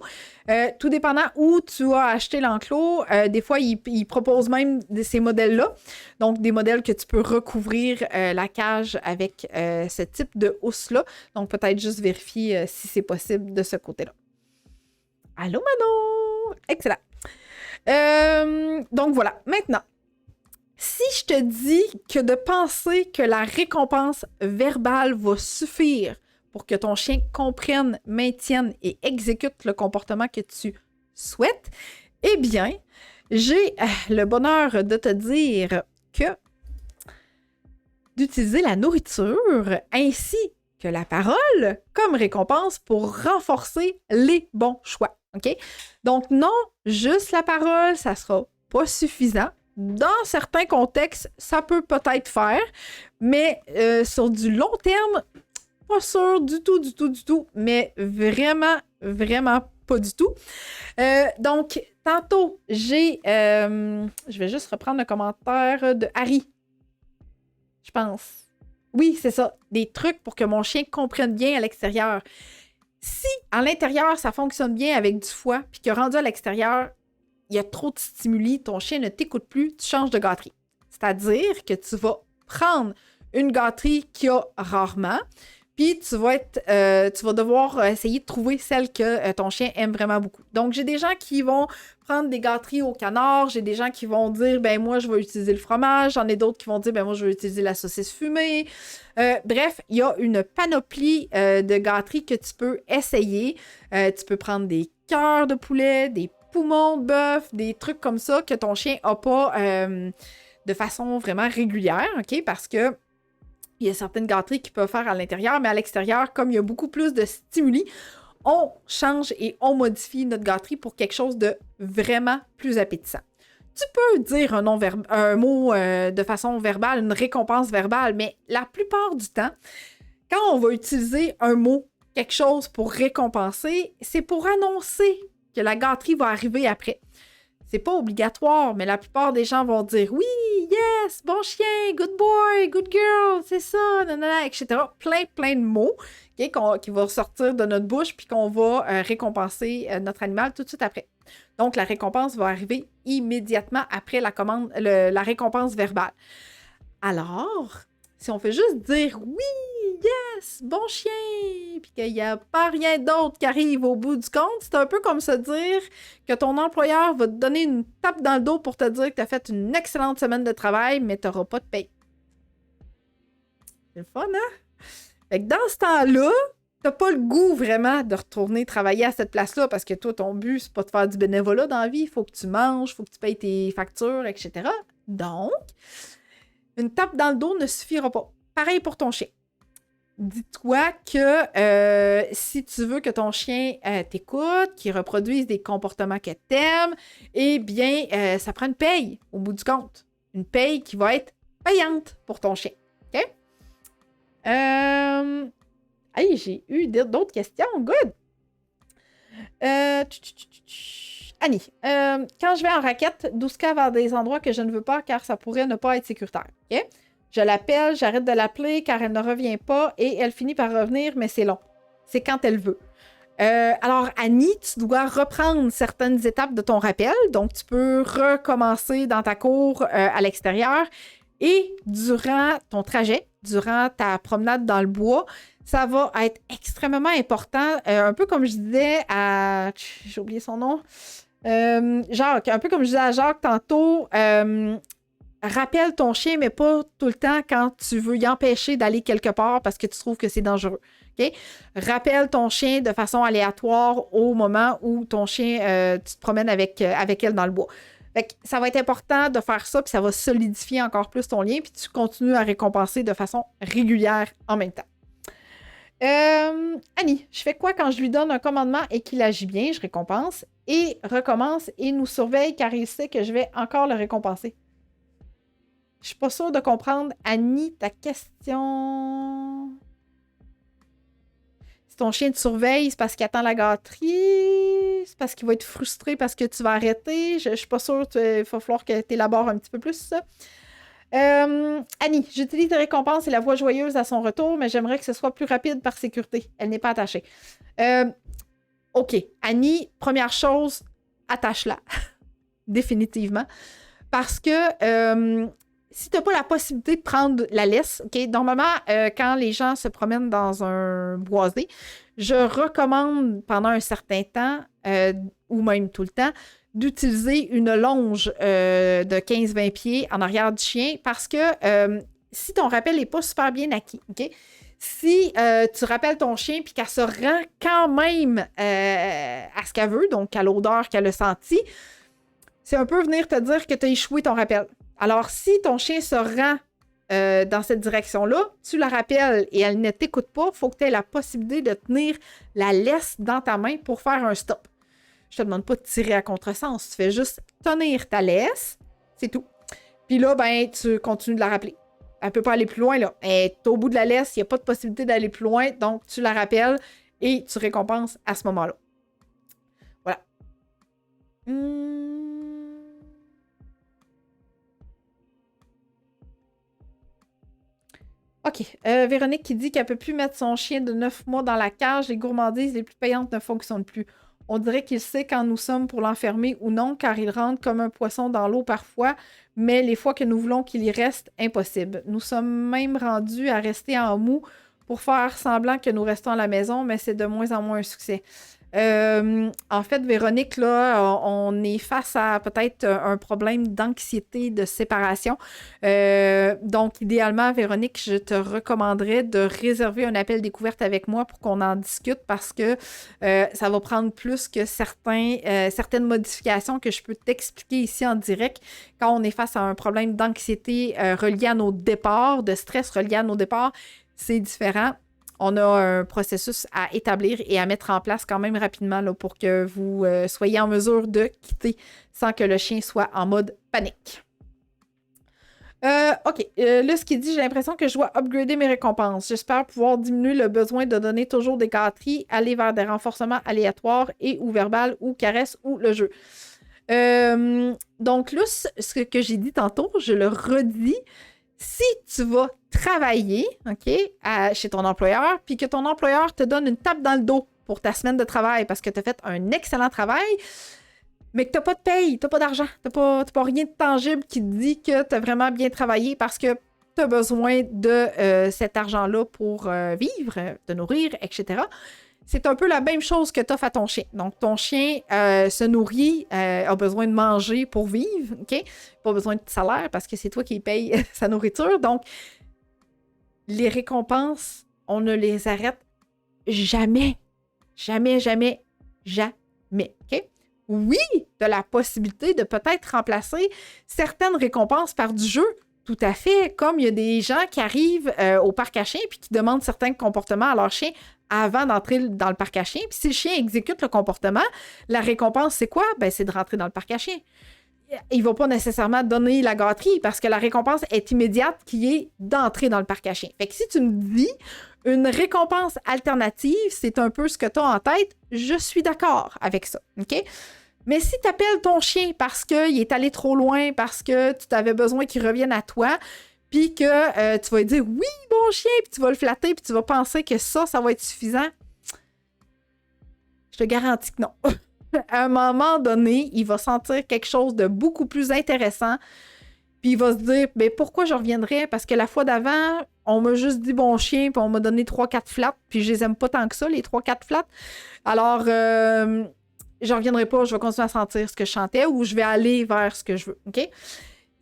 Tout dépendant où tu as acheté l'enclos, des fois, ils proposent même ces modèles-là. Donc, des modèles que tu peux recouvrir la cage avec ce type de housse-là. Donc, peut-être juste vérifier si c'est possible de ce côté-là. Allô, Manon! Excellent. Donc, voilà. Maintenant, si je te dis que de penser que la récompense verbale va suffire pour que ton chien comprenne, maintienne et exécute le comportement que tu souhaites, eh bien, j'ai le bonheur de te dire que d'utiliser la nourriture ainsi que la parole comme récompense pour renforcer les bons choix. OK? Donc, non, juste la parole, ça sera pas suffisant. Dans certains contextes, ça peut peut-être faire, mais sur du long terme, pas sûr du tout, mais vraiment pas du tout. Donc, tantôt, je vais juste reprendre le commentaire de Harry, je pense. Oui, c'est ça, des trucs pour que mon chien comprenne bien à l'extérieur. Si, à l'intérieur, ça fonctionne bien avec du foie, puis que rendu à l'extérieur, il y a trop de stimuli, ton chien ne t'écoute plus, tu changes de gâterie. C'est-à-dire que tu vas prendre une gâterie qu'il y a rarement, puis tu vas devoir essayer de trouver celle que ton chien aime vraiment beaucoup. Donc, j'ai des gens qui vont prendre des gâteries au canard, j'ai des gens qui vont dire, ben moi, je vais utiliser le fromage, j'en ai d'autres qui vont dire, ben moi, je vais utiliser la saucisse fumée. Bref, il y a une panoplie de gâteries que tu peux essayer. Tu peux prendre des cœurs de poulet, des poumons de bœuf, des trucs comme ça que ton chien n'a pas de façon vraiment régulière, OK? Parce que il y a certaines gâteries qu'il peut faire à l'intérieur, mais à l'extérieur, comme il y a beaucoup plus de stimuli, on change et on modifie notre gâterie pour quelque chose de vraiment plus appétissant. Tu peux dire un mot de façon verbale, une récompense verbale, mais la plupart du temps, quand on va utiliser un mot, quelque chose pour récompenser, c'est pour annoncer que la gâterie va arriver après. C'est pas obligatoire, mais la plupart des gens vont dire oui, yes, bon chien, good boy, good girl, c'est ça, nanana, etc. Plein de mots qui vont sortir de notre bouche puis qu'on va récompenser notre animal tout de suite après. Donc, la récompense va arriver immédiatement après la récompense verbale. Alors, si on fait juste dire oui, yes, bon chien, puis qu'il n'y a pas rien d'autre qui arrive au bout du compte, c'est un peu comme se dire que ton employeur va te donner une tape dans le dos pour te dire que tu as fait une excellente semaine de travail, mais tu n'auras pas de paye. C'est le fun, hein? Fait que dans ce temps-là, t'as pas le goût vraiment de retourner travailler à cette place-là parce que toi, ton but, c'est pas de faire du bénévolat dans la vie. Il faut que tu manges, il faut que tu payes tes factures, etc. Donc, une tape dans le dos ne suffira pas. Pareil pour ton chien. Dis-toi que si tu veux que ton chien t'écoute, qu'il reproduise des comportements que t'aimes, eh bien, ça prend une paye au bout du compte. Une paye qui va être payante pour ton chien. OK? Hey, j'ai eu d'autres questions. Good! Annie, quand je vais en raquette, Douska va vers des endroits que je ne veux pas car ça pourrait ne pas être sécuritaire. Okay? Je l'appelle, j'arrête de l'appeler car elle ne revient pas et elle finit par revenir, mais c'est long. C'est quand elle veut. Alors, Annie, tu dois reprendre certaines étapes de ton rappel. Donc, tu peux recommencer dans ta cour à l'extérieur et durant ton trajet, durant ta promenade dans le bois, ça va être extrêmement important. Un peu comme je disais à... J'ai oublié son nom. Jacques. Un peu comme je disais à Jacques tantôt, rappelle ton chien, mais pas tout le temps quand tu veux y empêcher d'aller quelque part parce que tu trouves que c'est dangereux. Okay? Rappelle ton chien de façon aléatoire au moment où ton chien, tu te promènes avec elle dans le bois. Fait que ça va être important de faire ça, puis ça va solidifier encore plus ton lien, puis tu continues à récompenser de façon régulière en même temps. Annie, je fais quoi quand je lui donne un commandement et qu'il agit bien? Je récompense et recommence et nous surveille car il sait que je vais encore le récompenser. Je suis pas sûre de comprendre, Annie, ta question. Si ton chien te surveille, c'est parce qu'il attend la gâterie, c'est parce qu'il va être frustré parce que tu vas arrêter. Je suis pas sûre, il va falloir que tu élabores un petit peu plus ça. Annie, j'utilise les récompenses et la voix joyeuse à son retour, mais j'aimerais que ce soit plus rapide par sécurité. Elle n'est pas attachée. OK. Annie, première chose, attache-la. Définitivement. Parce que si tu n'as pas la possibilité de prendre la laisse, OK, normalement, quand les gens se promènent dans un boisé, je recommande pendant un certain temps, ou même tout le temps, d'utiliser une longe de 15-20 pieds en arrière du chien parce que si ton rappel n'est pas super bien acquis, OK? Si tu rappelles ton chien puis qu'elle se rend quand même à ce qu'elle veut, donc à l'odeur qu'elle a sentie, c'est un peu venir te dire que tu as échoué ton rappel. Alors, si ton chien se rend dans cette direction-là, tu la rappelles et elle ne t'écoute pas, il faut que tu aies la possibilité de tenir la laisse dans ta main pour faire un stop. Je te demande pas de tirer à contresens. Tu fais juste tenir ta laisse. C'est tout. Puis là, ben, tu continues de la rappeler. Elle ne peut pas aller plus loin, là. Elle est au bout de la laisse. Il n'y a pas de possibilité d'aller plus loin. Donc, tu la rappelles et tu récompenses à ce moment-là. Voilà. OK. Véronique qui dit qu'elle ne peut plus mettre son chien de 9 mois dans la cage. Les gourmandises les plus payantes ne fonctionnent plus. On dirait qu'il sait quand nous sommes pour l'enfermer ou non, car il rentre comme un poisson dans l'eau parfois, mais les fois que nous voulons qu'il y reste, impossible. Nous sommes même rendus à rester en mou pour faire semblant que nous restons à la maison, mais c'est de moins en moins un succès. En fait, Véronique, là, on est face à peut-être un problème d'anxiété de séparation. Donc, idéalement, Véronique, je te recommanderais de réserver un appel découverte avec moi pour qu'on en discute parce que ça va prendre plus que certaines modifications que je peux t'expliquer ici en direct quand on est face à un problème d'anxiété relié à nos départs, de stress relié à nos départs. C'est différent. On a un processus à établir et à mettre en place quand même rapidement là, pour que vous soyez en mesure de quitter sans que le chien soit en mode panique. OK. Là, ce qui dit, j'ai l'impression que je dois upgrader mes récompenses. J'espère pouvoir diminuer le besoin de donner toujours des gâteries, aller vers des renforcements aléatoires et ou verbales ou caresses ou le jeu. Donc là, ce que j'ai dit tantôt, je le redis. Si tu vas travailler, OK, chez ton employeur, puis que ton employeur te donne une tape dans le dos pour ta semaine de travail parce que tu as fait un excellent travail, mais que tu n'as pas de paye, tu n'as pas d'argent, tu n'as pas rien de tangible qui te dit que tu as vraiment bien travaillé parce que tu as besoin de cet argent-là pour vivre, te nourrir, etc. C'est un peu la même chose que tu offres à ton chien. Donc, ton chien se nourrit, a besoin de manger pour vivre, OK? Pas besoin de salaire parce que c'est toi qui paye sa nourriture. Donc, les récompenses, on ne les arrête jamais. Jamais, jamais, jamais, OK? Oui, tu as la possibilité de peut-être remplacer certaines récompenses par du jeu. Tout à fait. Comme il y a des gens qui arrivent au parc à chiens puis qui demandent certains comportements à leur chien avant d'entrer dans le parc à chiens. Puis si le chien exécute le comportement, la récompense, c'est quoi? Ben, c'est de rentrer dans le parc à chiens. Il ne va pas nécessairement donner la gâterie parce que la récompense est immédiate qui est d'entrer dans le parc à chiens. Fait que si tu me dis une récompense alternative, c'est un peu ce que tu as en tête, je suis d'accord avec ça. OK? Mais si tu appelles ton chien parce qu'il est allé trop loin, parce que tu avais besoin qu'il revienne à toi, puis que tu vas lui dire « Oui, bon chien », puis tu vas le flatter, puis tu vas penser que ça va être suffisant, je te garantis que non. À un moment donné, il va sentir quelque chose de beaucoup plus intéressant, puis il va se dire « Mais pourquoi je reviendrais? Parce que la fois d'avant, on m'a juste dit bon chien, puis on m'a donné 3-4 flats, puis je les aime pas tant que ça, les 3-4 flats. Alors, je reviendrai pas, je vais continuer à sentir ce que je chantais ou je vais aller vers ce que je veux, OK?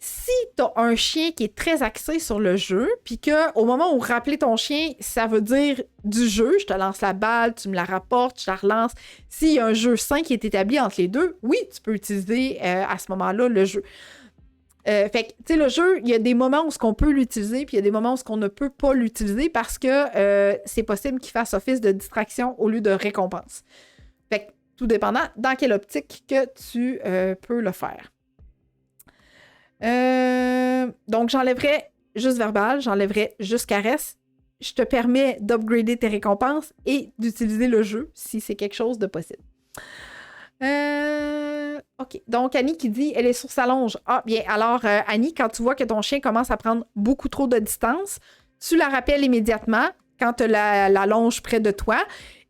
Si tu as un chien qui est très axé sur le jeu, puis qu'au moment où rappeler ton chien, ça veut dire du jeu, je te lance la balle, tu me la rapportes, je la relance. S'il y a un jeu sain qui est établi entre les deux, oui, tu peux utiliser à ce moment-là le jeu. Fait que, tu sais, le jeu, il y a des moments où on peut l'utiliser, puis il y a des moments où on ne peut pas l'utiliser parce que c'est possible qu'il fasse office de distraction au lieu de récompense. Fait que, tout dépendant dans quelle optique que tu peux le faire. Donc, j'enlèverais juste verbal, j'enlèverais juste caresse. Je te permets d'upgrader tes récompenses et d'utiliser le jeu si c'est quelque chose de possible. OK. Donc, Annie qui dit, elle est sur sa longe. Ah, bien, alors, Annie, quand tu vois que ton chien commence à prendre beaucoup trop de distance, tu la rappelles immédiatement quand tu as la longe près de toi.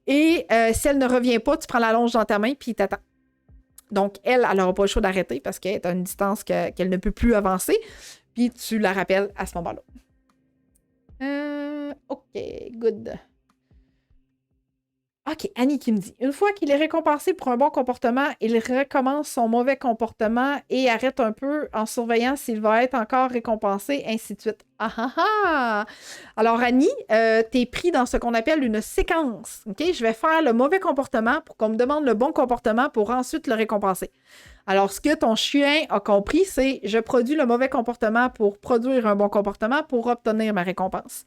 Et si elle ne revient pas, tu prends la longe dans ta main puis t'attends. Donc, elle n'aura pas le choix d'arrêter parce qu'elle est à une distance qu'elle ne peut plus avancer. Puis tu la rappelles à ce moment-là. OK, good. OK, Annie qui me dit, une fois qu'il est récompensé pour un bon comportement, il recommence son mauvais comportement et arrête un peu en surveillant s'il va être encore récompensé, ainsi de suite. Ah ah ah! Alors, Annie, t'es pris dans ce qu'on appelle une séquence. OK? Je vais faire le mauvais comportement pour qu'on me demande le bon comportement pour ensuite le récompenser. Alors, ce que ton chien a compris, c'est je produis le mauvais comportement pour produire un bon comportement pour obtenir ma récompense.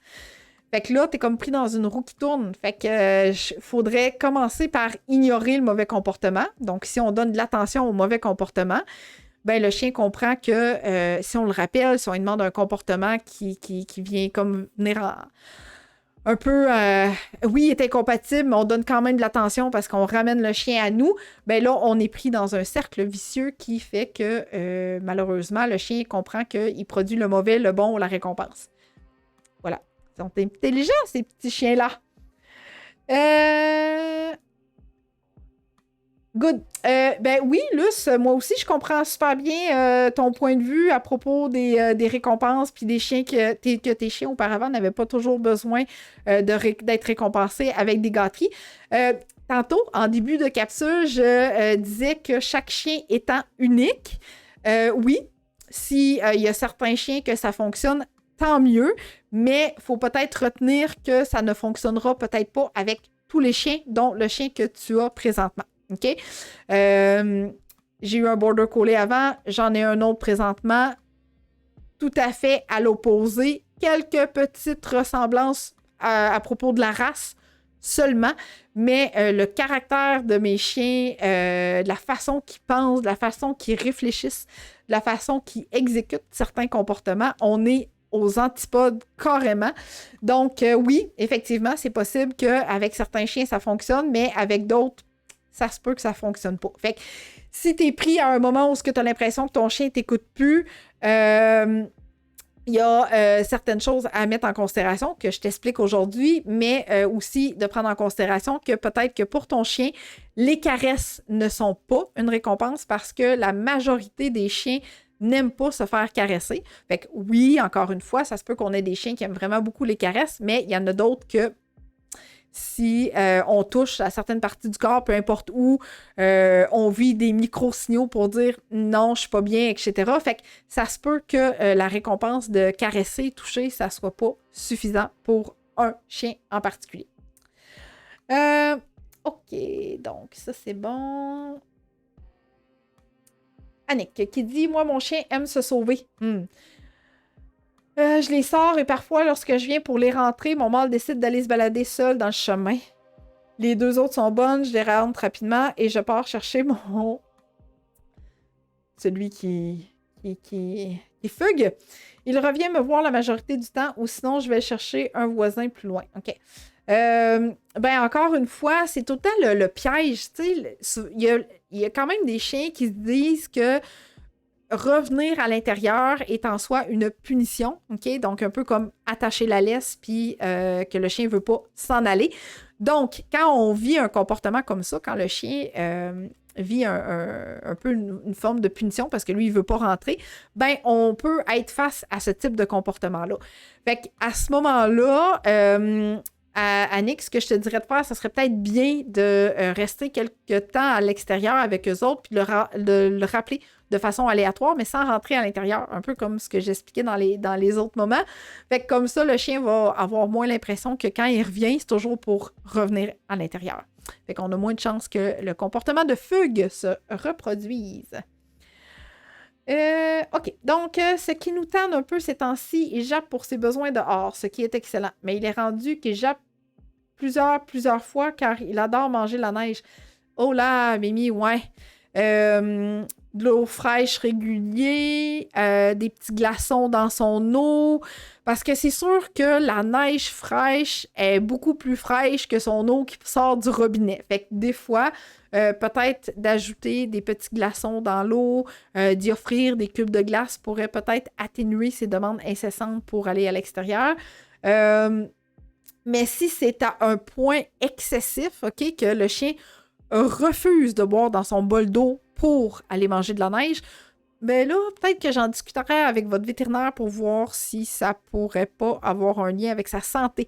Fait que là, t'es comme pris dans une roue qui tourne. Fait que faudrait commencer par ignorer le mauvais comportement. Donc, si on donne de l'attention au mauvais comportement, ben le chien comprend que si on le rappelle, si on lui demande un comportement qui vient comme venir un peu, oui, il est incompatible, mais on donne quand même de l'attention parce qu'on ramène le chien à nous, ben là, on est pris dans un cercle vicieux qui fait que, malheureusement, le chien comprend qu'il produit le mauvais, le bon ou la récompense. Voilà. Ils sont intelligents, ces petits chiens-là. Good. Ben oui, Luce, moi aussi, je comprends super bien ton point de vue à propos des récompenses puis des chiens que tes chiens auparavant n'avaient pas toujours besoin d'être récompensés avec des gâteries. Tantôt, en début de capsule, je disais que chaque chien étant unique, oui, s'il y a certains chiens que ça fonctionne, tant mieux, mais il faut peut-être retenir que ça ne fonctionnera peut-être pas avec tous les chiens, dont le chien que tu as présentement. OK? J'ai eu un Border Collie avant, j'en ai un autre présentement, tout à fait à l'opposé. Quelques petites ressemblances à propos de la race seulement, mais le caractère de mes chiens, de la façon qu'ils pensent, de la façon qu'ils réfléchissent, de la façon qu'ils exécutent certains comportements, on est aux antipodes carrément. Donc, oui, effectivement, c'est possible qu'avec certains chiens, ça fonctionne, mais avec d'autres, ça se peut que ça fonctionne pas. Fait que si tu es pris à un moment où tu as l'impression que ton chien t'écoute plus, il y a certaines choses à mettre en considération que je t'explique aujourd'hui, mais aussi de prendre en considération que peut-être que pour ton chien, les caresses ne sont pas une récompense parce que la majorité des chiens n'aiment pas se faire caresser. Fait que oui, encore une fois, ça se peut qu'on ait des chiens qui aiment vraiment beaucoup les caresses, mais il y en a d'autres que si on touche à certaines parties du corps, peu importe où, on vit des micro-signaux pour dire non, je suis pas bien, etc. Fait que ça se peut que la récompense de caresser, toucher, ça soit pas suffisant pour un chien en particulier. OK, donc ça c'est bon. Annick qui dit « Moi, mon chien aime se sauver. Je les sors et parfois, lorsque je viens pour les rentrer, mon mâle décide d'aller se balader seul dans le chemin. Les deux autres sont bonnes, je les rentre rapidement et je pars chercher mon... celui qui fugue. Il revient me voir la majorité du temps ou sinon, je vais chercher un voisin plus loin. OK. Encore une fois, c'est tout le temps le piège. Tu sais, il y a quand même des chiens qui se disent que revenir à l'intérieur est en soi une punition, OK? Donc, un peu comme attacher la laisse puis que le chien ne veut pas s'en aller. Donc, quand on vit un comportement comme ça, quand le chien vit un peu une forme de punition parce que lui, il ne veut pas rentrer, ben on peut être face à ce type de comportement-là. Fait qu'à ce moment-là, Annick, ce que je te dirais de faire, ce serait peut-être bien de rester quelque temps à l'extérieur avec eux autres puis de le rappeler de façon aléatoire, mais sans rentrer à l'intérieur, un peu comme ce que j'expliquais dans les autres moments. Fait que comme ça, le chien va avoir moins l'impression que quand il revient, c'est toujours pour revenir à l'intérieur. Fait qu'on a moins de chances que le comportement de fugue se reproduise. OK. Donc, ce qui nous tente un peu ces temps-ci, il jappe pour ses besoins dehors, ce qui est excellent. Mais il est rendu qu'il jappe plusieurs fois car il adore manger la neige. Oh là, Mimi, ouais. De l'eau fraîche régulière, des petits glaçons dans son eau, parce que c'est sûr que la neige fraîche est beaucoup plus fraîche que son eau qui sort du robinet. Fait que des fois, peut-être d'ajouter des petits glaçons dans l'eau, d'y offrir des cubes de glace pourrait peut-être atténuer ses demandes incessantes pour aller à l'extérieur. Mais si c'est à un point excessif, OK, que le chien refuse de boire dans son bol d'eau pour aller manger de la neige, ben là, peut-être que j'en discuterai avec votre vétérinaire pour voir si ça pourrait pas avoir un lien avec sa santé,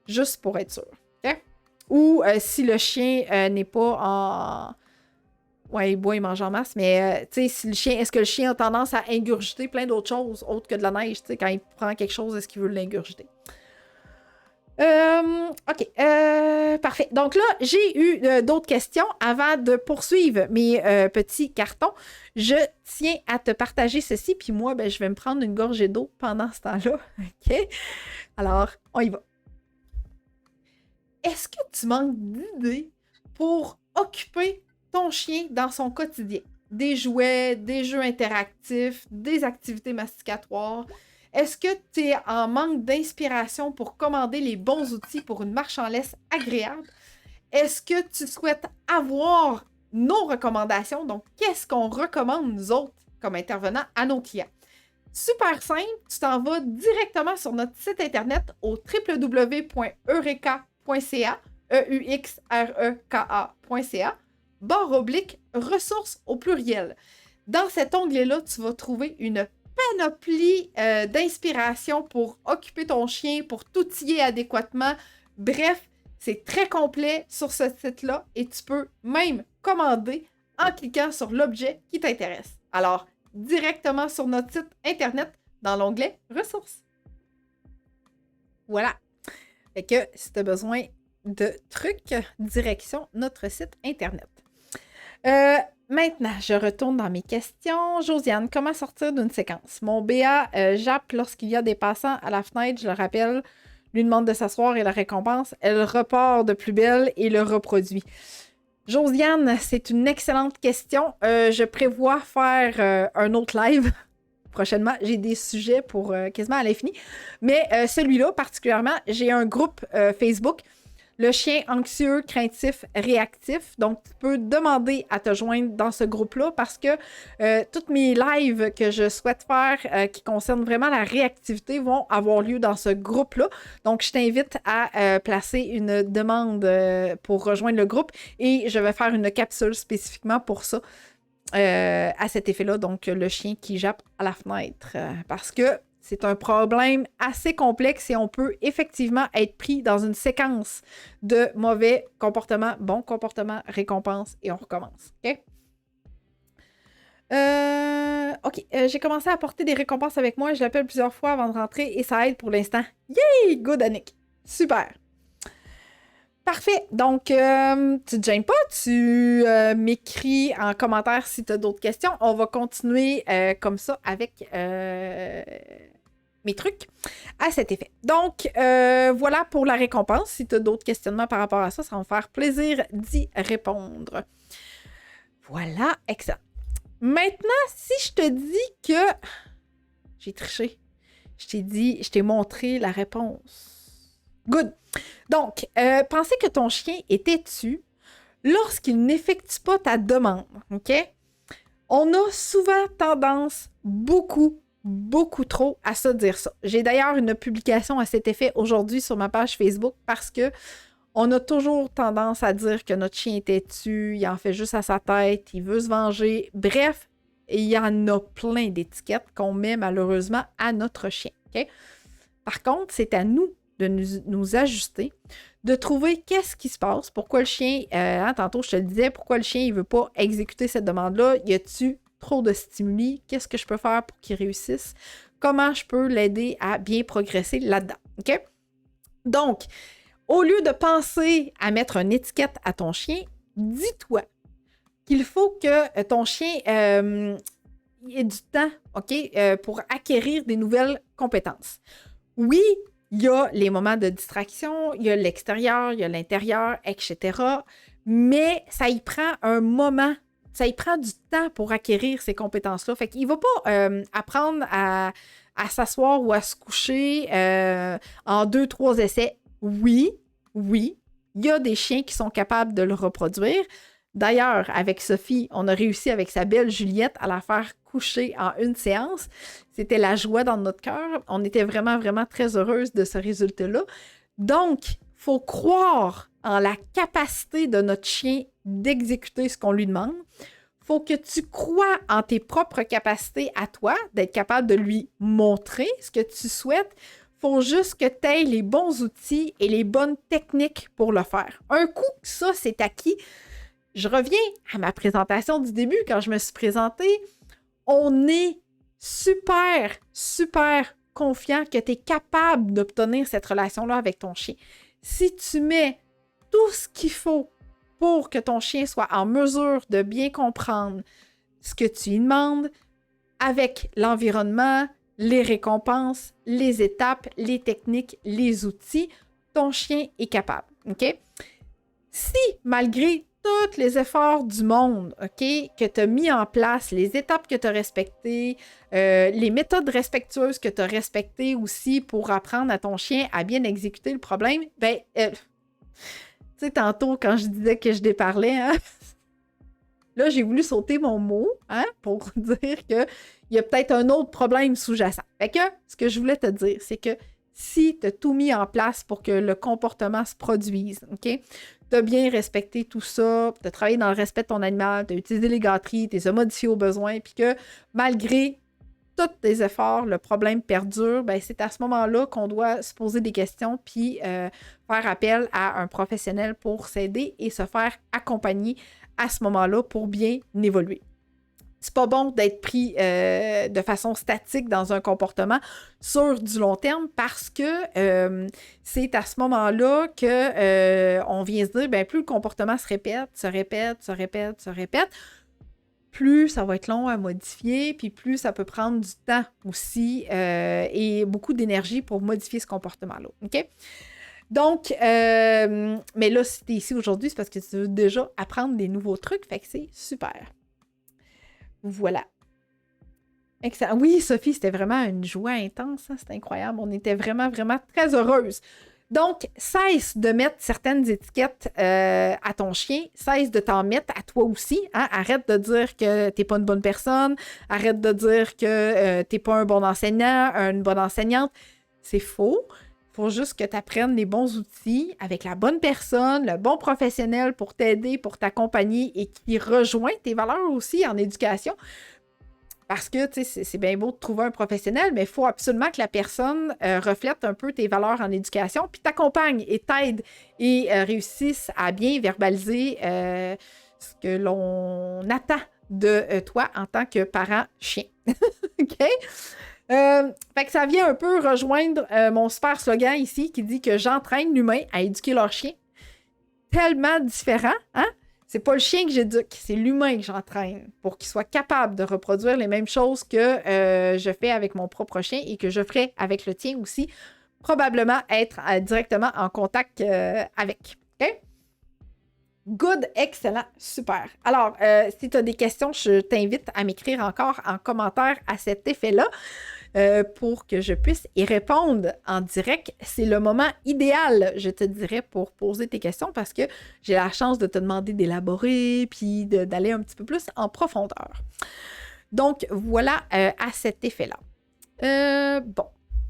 juste pour être sûr. Okay? Ou si le chien n'est pas en... Ouais, il boit, il mange en masse, mais tu sais, est-ce que le chien a tendance à ingurgiter plein d'autres choses autres que de la neige? Tu sais, quand il prend quelque chose, est-ce qu'il veut l'ingurgiter? OK. Parfait. Donc là, j'ai eu d'autres questions avant de poursuivre mes petits cartons. Je tiens à te partager ceci, puis moi, ben, je vais me prendre une gorgée d'eau pendant ce temps-là. OK? Alors, on y va. Est-ce que tu manques d'idées pour occuper ton chien dans son quotidien? Des jouets, des jeux interactifs, des activités masticatoires. Est-ce que tu es en manque d'inspiration pour commander les bons outils pour une marche en laisse agréable? Est-ce que tu souhaites avoir nos recommandations? Donc, qu'est-ce qu'on recommande, nous autres, comme intervenants à nos clients? Super simple, tu t'en vas directement sur notre site internet au www.eureka.ca, EUXREKA.ca, /ressources au pluriel. Dans cet onglet-là, tu vas trouver une panoplie d'inspiration pour occuper ton chien, pour t'outiller adéquatement. Bref, c'est très complet sur ce site-là et tu peux même commander en cliquant sur l'objet qui t'intéresse. Alors, directement sur notre site internet dans l'onglet Ressources. Voilà. Fait que si tu as besoin de trucs, direction notre site internet. Maintenant, je retourne dans mes questions. Josiane, comment sortir d'une séquence? Mon BA jappe lorsqu'il y a des passants à la fenêtre, je le rappelle, lui demande de s'asseoir et la récompense, elle repart de plus belle et le reproduit. Josiane, c'est une excellente question. Je prévois faire un autre live prochainement. J'ai des sujets pour quasiment à l'infini. Mais celui-là, particulièrement, j'ai un groupe Facebook. le chien anxieux, craintif, réactif. Donc, tu peux demander à te joindre dans ce groupe-là parce que toutes mes lives que je souhaite faire qui concernent vraiment la réactivité vont avoir lieu dans ce groupe-là. Donc, je t'invite à placer une demande pour rejoindre le groupe et je vais faire une capsule spécifiquement pour ça. À cet effet-là, donc le chien qui jappe à la fenêtre. Parce que c'est un problème assez complexe et on peut effectivement être pris dans une séquence de mauvais comportements, bon comportement, récompense et on recommence. OK? J'ai commencé à apporter des récompenses avec moi. Je l'appelle plusieurs fois avant de rentrer et ça aide pour l'instant. Yay! Good, Annick! Super! Parfait. Donc, tu te gênes pas, tu m'écris en commentaire si tu as d'autres questions. On va continuer comme ça avec mes trucs à cet effet. Donc, voilà pour la récompense. Si tu as d'autres questionnements par rapport à ça, ça va me faire plaisir d'y répondre. Voilà, excellent. Maintenant, si je te dis que j'ai triché, je t'ai montré la réponse. Good. Donc, pensez que ton chien est têtu lorsqu'il n'effectue pas ta demande, OK? On a souvent tendance, beaucoup trop, à se dire ça. J'ai d'ailleurs une publication à cet effet aujourd'hui sur ma page Facebook parce que on a toujours tendance à dire que notre chien est têtu, il en fait juste à sa tête, il veut se venger. Bref, il y en a plein d'étiquettes qu'on met malheureusement à notre chien, OK? Par contre, c'est à nous de nous ajuster, de trouver qu'est-ce qui se passe, pourquoi le chien, tantôt je te le disais, pourquoi le chien ne veut pas exécuter cette demande-là, y a-tu trop de stimuli, qu'est-ce que je peux faire pour qu'il réussisse, comment je peux l'aider à bien progresser là-dedans, OK? Donc, au lieu de penser à mettre une étiquette à ton chien, dis-toi qu'il faut que ton chien ait du temps, OK, pour acquérir des nouvelles compétences. Oui, il y a les moments de distraction, il y a l'extérieur, il y a l'intérieur, etc. Mais ça y prend un moment, ça y prend du temps pour acquérir ces compétences-là. Fait qu'il ne va pas apprendre à s'asseoir ou à se coucher en 2-3 essais. Oui, il y a des chiens qui sont capables de le reproduire. D'ailleurs, avec Sophie, on a réussi avec sa belle Juliette à la faire coucher en une séance. C'était la joie dans notre cœur. On était vraiment, vraiment très heureuse de ce résultat-là. Donc, il faut croire en la capacité de notre chien d'exécuter ce qu'on lui demande. Il faut que tu crois en tes propres capacités à toi, d'être capable de lui montrer ce que tu souhaites. Il faut juste que tu aies les bons outils et les bonnes techniques pour le faire. Un coup que ça, c'est acquis, je reviens à ma présentation du début, quand je me suis présentée, on est super, super confiant que tu es capable d'obtenir cette relation-là avec ton chien. Si tu mets tout ce qu'il faut pour que ton chien soit en mesure de bien comprendre ce que tu lui demandes, avec l'environnement, les récompenses, les étapes, les techniques, les outils, ton chien est capable. OK? Si, malgré tous les efforts du monde, OK, que tu as mis en place, les étapes que tu as respectées, les méthodes respectueuses que tu as respectées aussi pour apprendre à ton chien à bien exécuter le problème, ben, tu sais, tantôt, quand je disais que je déparlais, hein, là, j'ai voulu sauter mon mot, hein, pour dire qu'il y a peut-être un autre problème sous-jacent. Fait que, ce que je voulais te dire, c'est que si tu as tout mis en place pour que le comportement se produise, OK? Tu as bien respecté tout ça, tu as travaillé dans le respect de ton animal, tu as utilisé les gâteries, tu les as modifiés au besoin, puis que malgré tous tes efforts, le problème perdure, ben c'est à ce moment-là qu'on doit se poser des questions puis faire appel à un professionnel pour s'aider et se faire accompagner à ce moment-là pour bien évoluer. C'est pas bon d'être pris de façon statique dans un comportement sur du long terme parce que c'est à ce moment-là qu'on vient se dire, ben plus le comportement se répète, plus ça va être long à modifier, puis plus ça peut prendre du temps aussi et beaucoup d'énergie pour modifier ce comportement-là. OK? Donc, mais là, si tu es ici aujourd'hui, c'est parce que tu veux déjà apprendre des nouveaux trucs, fait que c'est super. Voilà. Excellent. Oui, Sophie, c'était vraiment une joie intense. Hein? C'était incroyable. On était vraiment, vraiment très heureuses. Donc, cesse de mettre certaines étiquettes à ton chien, cesse de t'en mettre à toi aussi. Hein? Arrête de dire que t'es pas une bonne personne, arrête de dire que t'es pas un bon enseignant, une bonne enseignante. C'est faux. Il faut juste que tu apprennes les bons outils avec la bonne personne, le bon professionnel pour t'aider, pour t'accompagner et qui rejoint tes valeurs aussi en éducation. Parce que, tu sais, c'est bien beau de trouver un professionnel, mais il faut absolument que la personne reflète un peu tes valeurs en éducation, puis t'accompagne et t'aide et réussisse à bien verbaliser ce que l'on attend de toi en tant que parent chien. OK? Fait que ça vient un peu rejoindre mon super slogan ici qui dit que j'entraîne l'humain à éduquer leur chien. Tellement différent, hein? C'est pas le chien que j'éduque, c'est l'humain que j'entraîne pour qu'il soit capable de reproduire les mêmes choses que je fais avec mon propre chien et que je ferai avec le tien aussi. Probablement être directement en contact avec. OK? Good, excellent, super. Alors, si tu as des questions, je t'invite à m'écrire encore en commentaire à cet effet-là. Pour que je puisse y répondre en direct. C'est le moment idéal, je te dirais, pour poser tes questions parce que j'ai la chance de te demander d'élaborer puis d'aller un petit peu plus en profondeur. Donc, voilà à cet effet-là. Bon,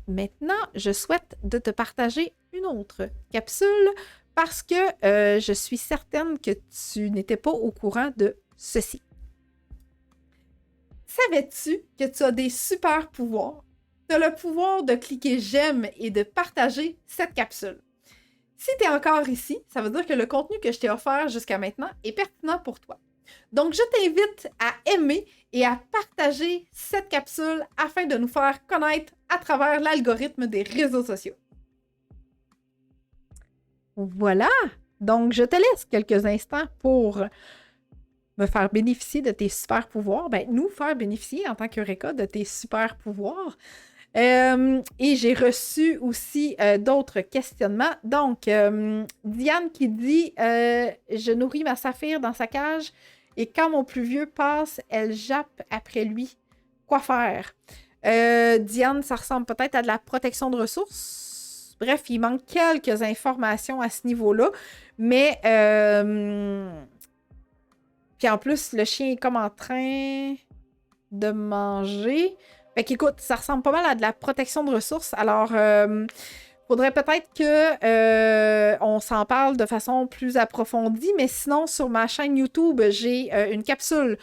maintenant, je souhaite de te partager une autre capsule parce que je suis certaine que tu n'étais pas au courant de ceci. Savais-tu que tu as des super pouvoirs? Tu as le pouvoir de cliquer j'aime et de partager cette capsule. Si tu es encore ici, ça veut dire que le contenu que je t'ai offert jusqu'à maintenant est pertinent pour toi. Donc, je t'invite à aimer et à partager cette capsule afin de nous faire connaître à travers l'algorithme des réseaux sociaux. Voilà! Donc, je te laisse quelques instants pour me faire bénéficier de tes super pouvoirs, nous faire bénéficier en tant qu'Eureka de tes super pouvoirs. Et j'ai reçu aussi d'autres questionnements. Donc, Diane qui dit je nourris ma saphir dans sa cage et quand mon plus vieux passe, elle jappe après lui. Quoi faire? Diane, ça ressemble peut-être à de la protection de ressources. Bref, il manque quelques informations à ce niveau-là, mais puis en plus, le chien est comme en train de manger. Fait qu'écoute, ça ressemble pas mal à de la protection de ressources. Alors, faudrait peut-être que on s'en parle de façon plus approfondie. Mais sinon, sur ma chaîne YouTube, j'ai une capsule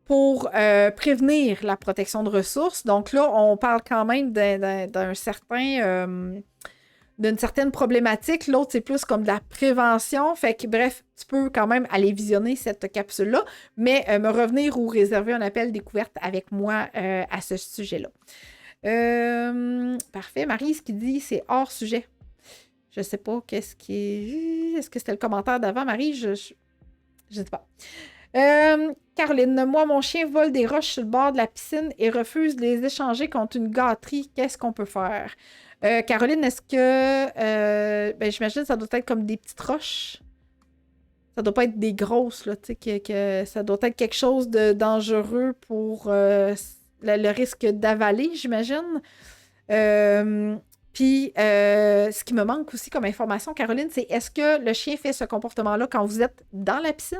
pour prévenir la protection de ressources. Donc là, on parle quand même d'un certain... d'une certaine problématique. L'autre, c'est plus comme de la prévention. Fait que, bref, tu peux quand même aller visionner cette capsule-là, mais me revenir ou réserver un appel découverte avec moi à ce sujet-là. Parfait. Marie, ce qu'il dit, c'est hors sujet. Je sais pas qu'est-ce qui est... Est-ce que c'était le commentaire d'avant, Marie? Je sais pas. Caroline, moi, mon chien vole des roches sur le bord de la piscine et refuse de les échanger contre une gâterie. Qu'est-ce qu'on peut faire? Caroline, est-ce que... j'imagine que ça doit être comme des petites roches. Ça doit pas être des grosses, là, tu sais, que ça doit être quelque chose de dangereux pour le risque d'avaler, j'imagine. Puis, ce qui me manque aussi comme information, Caroline, c'est est-ce que le chien fait ce comportement-là quand vous êtes dans la piscine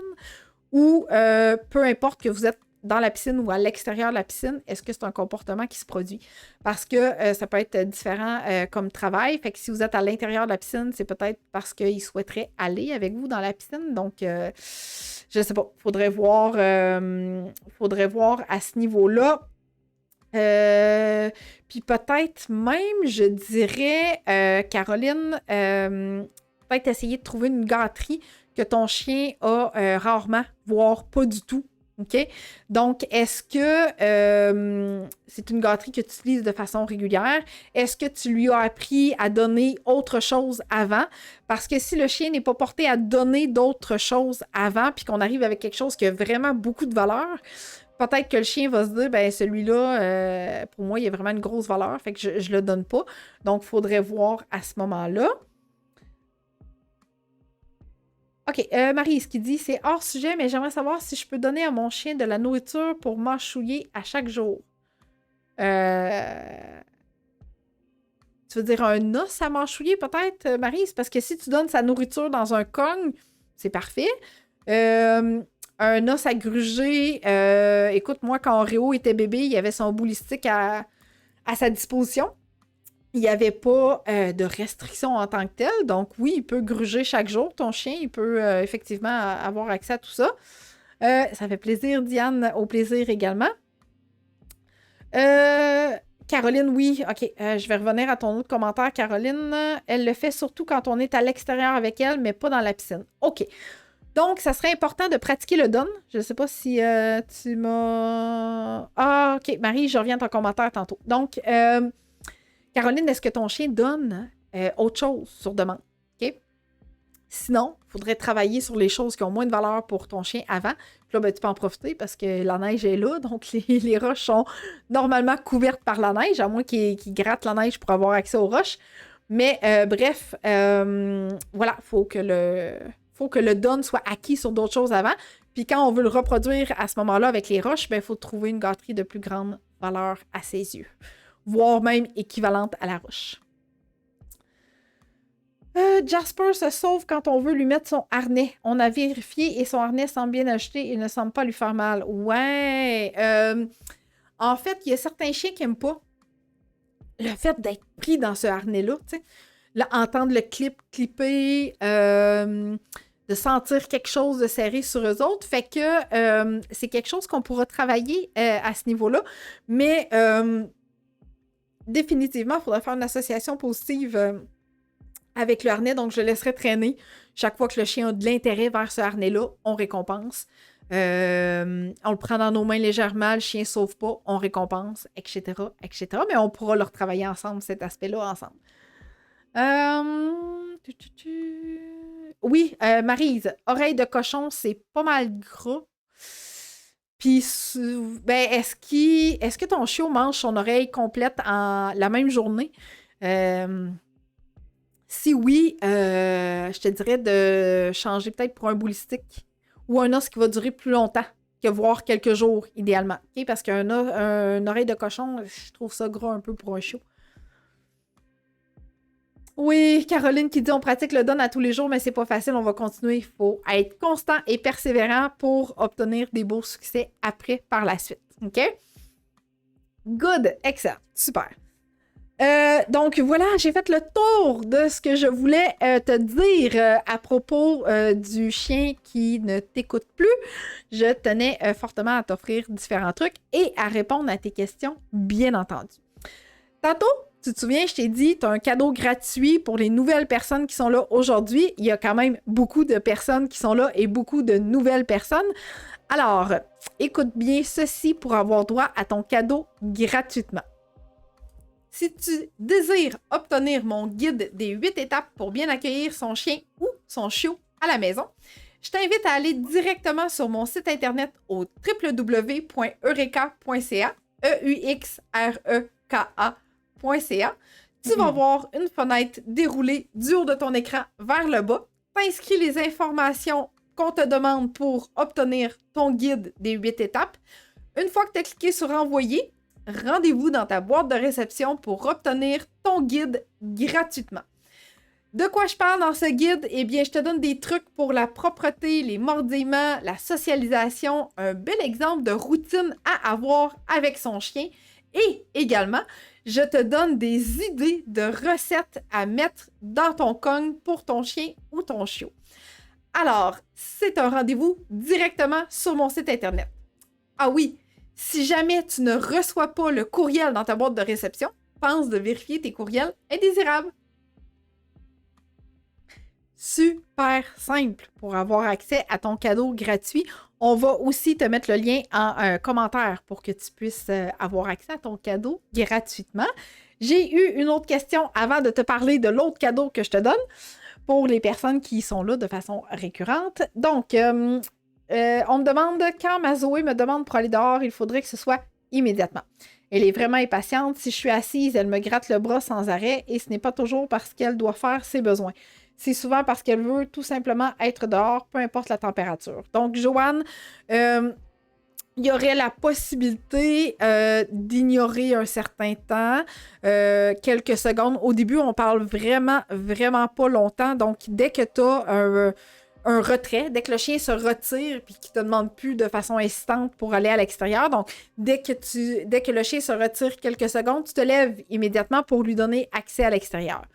ou peu importe que vous êtes dans la piscine ou à l'extérieur de la piscine, est-ce que c'est un comportement qui se produit? Parce que ça peut être différent comme travail. Fait que si vous êtes à l'intérieur de la piscine, c'est peut-être parce qu'il souhaiterait aller avec vous dans la piscine. Donc, je ne sais pas. Faudrait voir à ce niveau-là. Puis peut-être même, je dirais, Caroline, peut-être essayer de trouver une gâterie que ton chien a rarement, voire pas du tout. OK? Donc, est-ce que c'est une gâterie que tu utilises de façon régulière? Est-ce que tu lui as appris à donner autre chose avant? Parce que si le chien n'est pas porté à donner d'autres choses avant, puis qu'on arrive avec quelque chose qui a vraiment beaucoup de valeur, peut-être que le chien va se dire, ben celui-là, pour moi, il a vraiment une grosse valeur, fait que je ne le donne pas. Donc, il faudrait voir à ce moment-là. OK, Marie, ce qu'il dit, c'est hors sujet, mais j'aimerais savoir si je peux donner à mon chien de la nourriture pour mâchouiller à chaque jour. Tu veux dire un os à mâchouiller, peut-être, Maryse? Parce que si tu donnes sa nourriture dans un cogne, c'est parfait. Un os à gruger. Écoute, moi, quand Oreo était bébé, il avait son boulistique à sa disposition. Il n'y avait pas de restrictions en tant que telles. Donc, oui, il peut gruger chaque jour. Ton chien, il peut effectivement avoir accès à tout ça. Ça fait plaisir, Diane, au plaisir également. Caroline, oui. OK, je vais revenir à ton autre commentaire, Caroline. Elle le fait surtout quand on est à l'extérieur avec elle, mais pas dans la piscine. OK. Donc, ça serait important de pratiquer le don. Je ne sais pas si tu m'as... Ah, OK. Marie, je reviens à ton commentaire tantôt. Donc, Caroline, est-ce que ton chien donne autre chose sur demande? OK? Sinon, il faudrait travailler sur les choses qui ont moins de valeur pour ton chien avant. Puis là, ben, tu peux en profiter parce que la neige est là. Donc, les roches sont normalement couvertes par la neige, à moins qu'ils grattent la neige pour avoir accès aux roches. Mais bref, voilà, faut que le don soit acquis sur d'autres choses avant. Puis quand on veut le reproduire à ce moment-là avec les roches, il faut trouver une gâterie de plus grande valeur à ses yeux, voire même équivalente à la roche. Jasper se sauve quand on veut lui mettre son harnais. On a vérifié et son harnais semble bien ajusté et ne semble pas lui faire mal. Ouais. En fait, il y a certains chiens qui n'aiment pas le fait d'être pris dans ce harnais-là. Là, entendre le clipper, de sentir quelque chose de serré sur eux autres. Fait que c'est quelque chose qu'on pourra travailler à ce niveau-là. Mais définitivement, il faudra faire une association positive avec le harnais. Donc, je le laisserai traîner. Chaque fois que le chien a de l'intérêt vers ce harnais-là, on récompense. On le prend dans nos mains légèrement, le chien ne sauve pas, on récompense, etc., etc. Mais on pourra le retravailler ensemble, cet aspect-là, ensemble. Oui, Maryse, oreille de cochon, c'est pas mal gras. Puis, ben, est-ce que ton chiot mange son oreille complète en la même journée? Si oui, je te dirais de changer peut-être pour un boulistique ou un os qui va durer plus longtemps que voire quelques jours, idéalement. Okay? Parce qu'un oreille de cochon, je trouve ça gras un peu pour un chiot. Oui, Caroline qui dit on pratique le don à tous les jours, mais c'est pas facile, on va continuer. Il faut être constant et persévérant pour obtenir des beaux succès après, par la suite. OK? Good, excellent, super. Donc voilà, j'ai fait le tour de ce que je voulais te dire à propos du chien qui ne t'écoute plus. Je tenais fortement à t'offrir différents trucs et à répondre à tes questions, bien entendu. Tantôt, tu te souviens, je t'ai dit, tu as un cadeau gratuit pour les nouvelles personnes qui sont là aujourd'hui. Il y a quand même beaucoup de personnes qui sont là et beaucoup de nouvelles personnes. Alors, écoute bien ceci pour avoir droit à ton cadeau gratuitement. Si tu désires obtenir mon guide des 8 étapes pour bien accueillir son chien ou son chiot à la maison, je t'invite à aller directement sur mon site internet au www.eureka.ca, EUXREKA.ca. Tu vas voir une fenêtre déroulée du haut de ton écran vers le bas. T'inscris les informations qu'on te demande pour obtenir ton guide des 8 étapes. Une fois que tu as cliqué sur envoyer, rendez-vous dans ta boîte de réception pour obtenir ton guide gratuitement. De quoi je parle dans ce guide? Eh bien, je te donne des trucs pour la propreté, les mordillements, la socialisation, un bel exemple de routine à avoir avec son chien et également, je te donne des idées de recettes à mettre dans ton cogne pour ton chien ou ton chiot. Alors, c'est un rendez-vous directement sur mon site internet. Ah oui! Si jamais tu ne reçois pas le courriel dans ta boîte de réception, pense de vérifier tes courriels indésirables. Super simple pour avoir accès à ton cadeau gratuit. On va aussi te mettre le lien en commentaire pour que tu puisses avoir accès à ton cadeau gratuitement. J'ai eu une autre question avant de te parler de l'autre cadeau que je te donne pour les personnes qui sont là de façon récurrente. Donc, on me demande, quand ma Zoé me demande pour aller dehors, il faudrait que ce soit immédiatement. Elle est vraiment impatiente. Si je suis assise, elle me gratte le bras sans arrêt et ce n'est pas toujours parce qu'elle doit faire ses besoins. C'est souvent parce qu'elle veut tout simplement être dehors, peu importe la température. Donc, Joanne, il y aurait la possibilité d'ignorer un certain temps, quelques secondes. Au début, on parle vraiment, vraiment pas longtemps. Donc, dès que tu as un retrait, dès que le chien se retire puis qu'il te demande plus de façon insistante pour aller à l'extérieur, donc dès que le chien se retire quelques secondes, tu te lèves immédiatement pour lui donner accès à l'extérieur.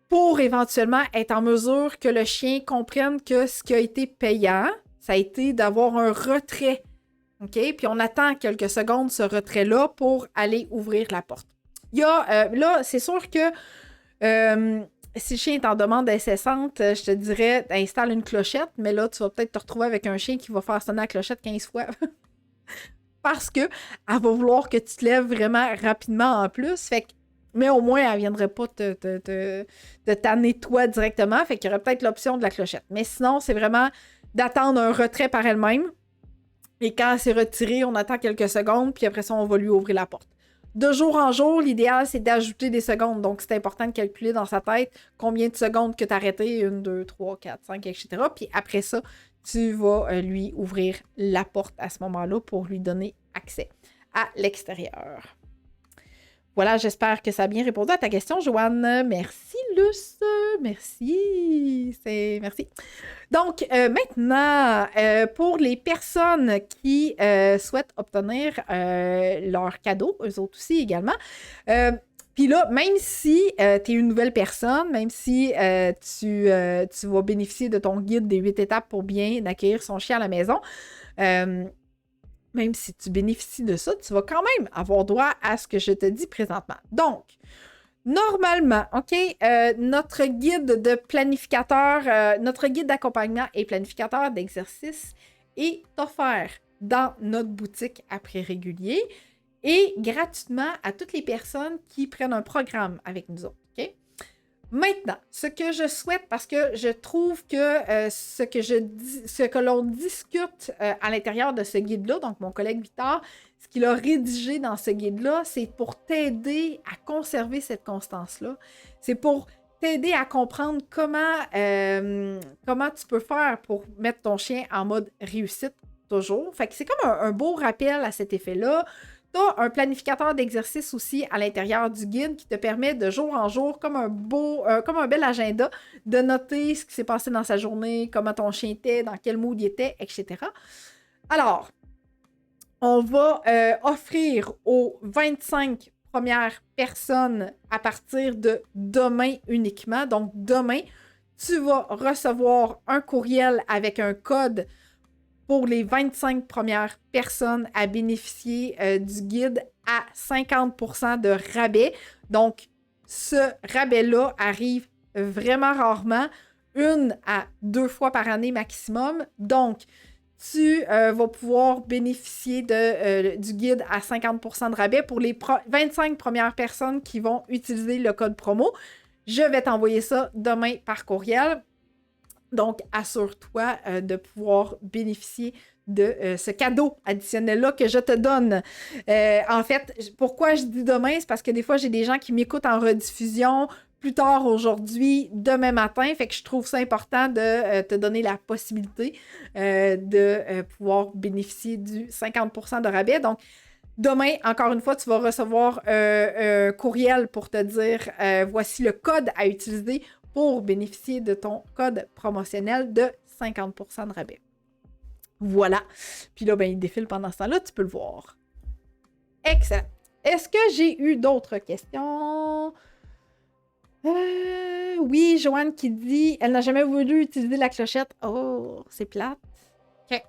Pour éventuellement être en mesure que le chien comprenne que ce qui a été payant, ça a été d'avoir un retrait. OK? Puis on attend quelques secondes ce retrait-là pour aller ouvrir la porte. Il y a, là, c'est sûr que si le chien est en demande incessante, je te dirais, installe une clochette, mais là, tu vas peut-être te retrouver avec un chien qui va faire sonner la clochette 15 fois. Parce que elle va vouloir que tu te lèves vraiment rapidement en plus. Fait que, mais au moins, elle ne viendrait pas te tanner toi directement. Fait qu'il y aurait peut-être l'option de la clochette. Mais sinon, c'est vraiment d'attendre un retrait par elle-même. Et quand elle s'est retirée, on attend quelques secondes, puis après ça, on va lui ouvrir la porte. De jour en jour, l'idéal, c'est d'ajouter des secondes. Donc, c'est important de calculer dans sa tête combien de secondes que tu as arrêté. 1, 2, 3, 4, 5, etc. Puis après ça, tu vas lui ouvrir la porte à ce moment-là pour lui donner accès à l'extérieur. Voilà, j'espère que ça a bien répondu à ta question, Joanne. Merci, Luce. Merci. Merci. Donc, maintenant, pour les personnes qui souhaitent obtenir leur cadeau, eux autres aussi également, puis là, même si tu es une nouvelle personne, même si tu vas bénéficier de ton guide des 8 étapes pour bien accueillir son chien à la maison, même si tu bénéficies de ça, tu vas quand même avoir droit à ce que je te dis présentement. Donc, normalement, OK, notre guide de planificateur, notre guide d'accompagnement et planificateur d'exercice est offert dans notre boutique à prix régulier et gratuitement à toutes les personnes qui prennent un programme avec nous autres, OK? Maintenant, ce que je souhaite, parce que je trouve que ce que l'on discute à l'intérieur de ce guide-là, donc mon collègue Victor, ce qu'il a rédigé dans ce guide-là, c'est pour t'aider à conserver cette constance-là. C'est pour t'aider à comprendre comment tu peux faire pour mettre ton chien en mode réussite toujours. Fait que c'est comme un beau rappel à cet effet-là. Tu as un planificateur d'exercice aussi à l'intérieur du guide qui te permet de jour en jour, comme un bel agenda, de noter ce qui s'est passé dans sa journée, comment ton chien était, dans quel mood il était, etc. Alors, on va offrir aux 25 premières personnes à partir de demain uniquement. Donc, demain, tu vas recevoir un courriel avec un code pour les 25 premières personnes à bénéficier du guide à 50% de rabais. Donc, ce rabais-là arrive vraiment rarement, 1 à 2 fois par année maximum. Donc, tu vas pouvoir bénéficier du guide à 50% de rabais pour les 25 premières personnes qui vont utiliser le code promo. Je vais t'envoyer ça demain par courriel. Donc, assure-toi de pouvoir bénéficier de ce cadeau additionnel-là que je te donne. En fait, pourquoi je dis demain? C'est parce que des fois, j'ai des gens qui m'écoutent en rediffusion plus tard aujourd'hui, demain matin. Fait que je trouve ça important de te donner la possibilité de pouvoir bénéficier du 50% de rabais. Donc, demain, encore une fois, tu vas recevoir un courriel pour te dire voici le code à utiliser pour bénéficier de ton code promotionnel de 50% de rabais. Voilà. Puis là, ben, il défile pendant ce temps-là, tu peux le voir. Excellent. Est-ce que j'ai eu d'autres questions? Oui, Joanne qui dit elle n'a jamais voulu utiliser la clochette. Oh, c'est plate. OK.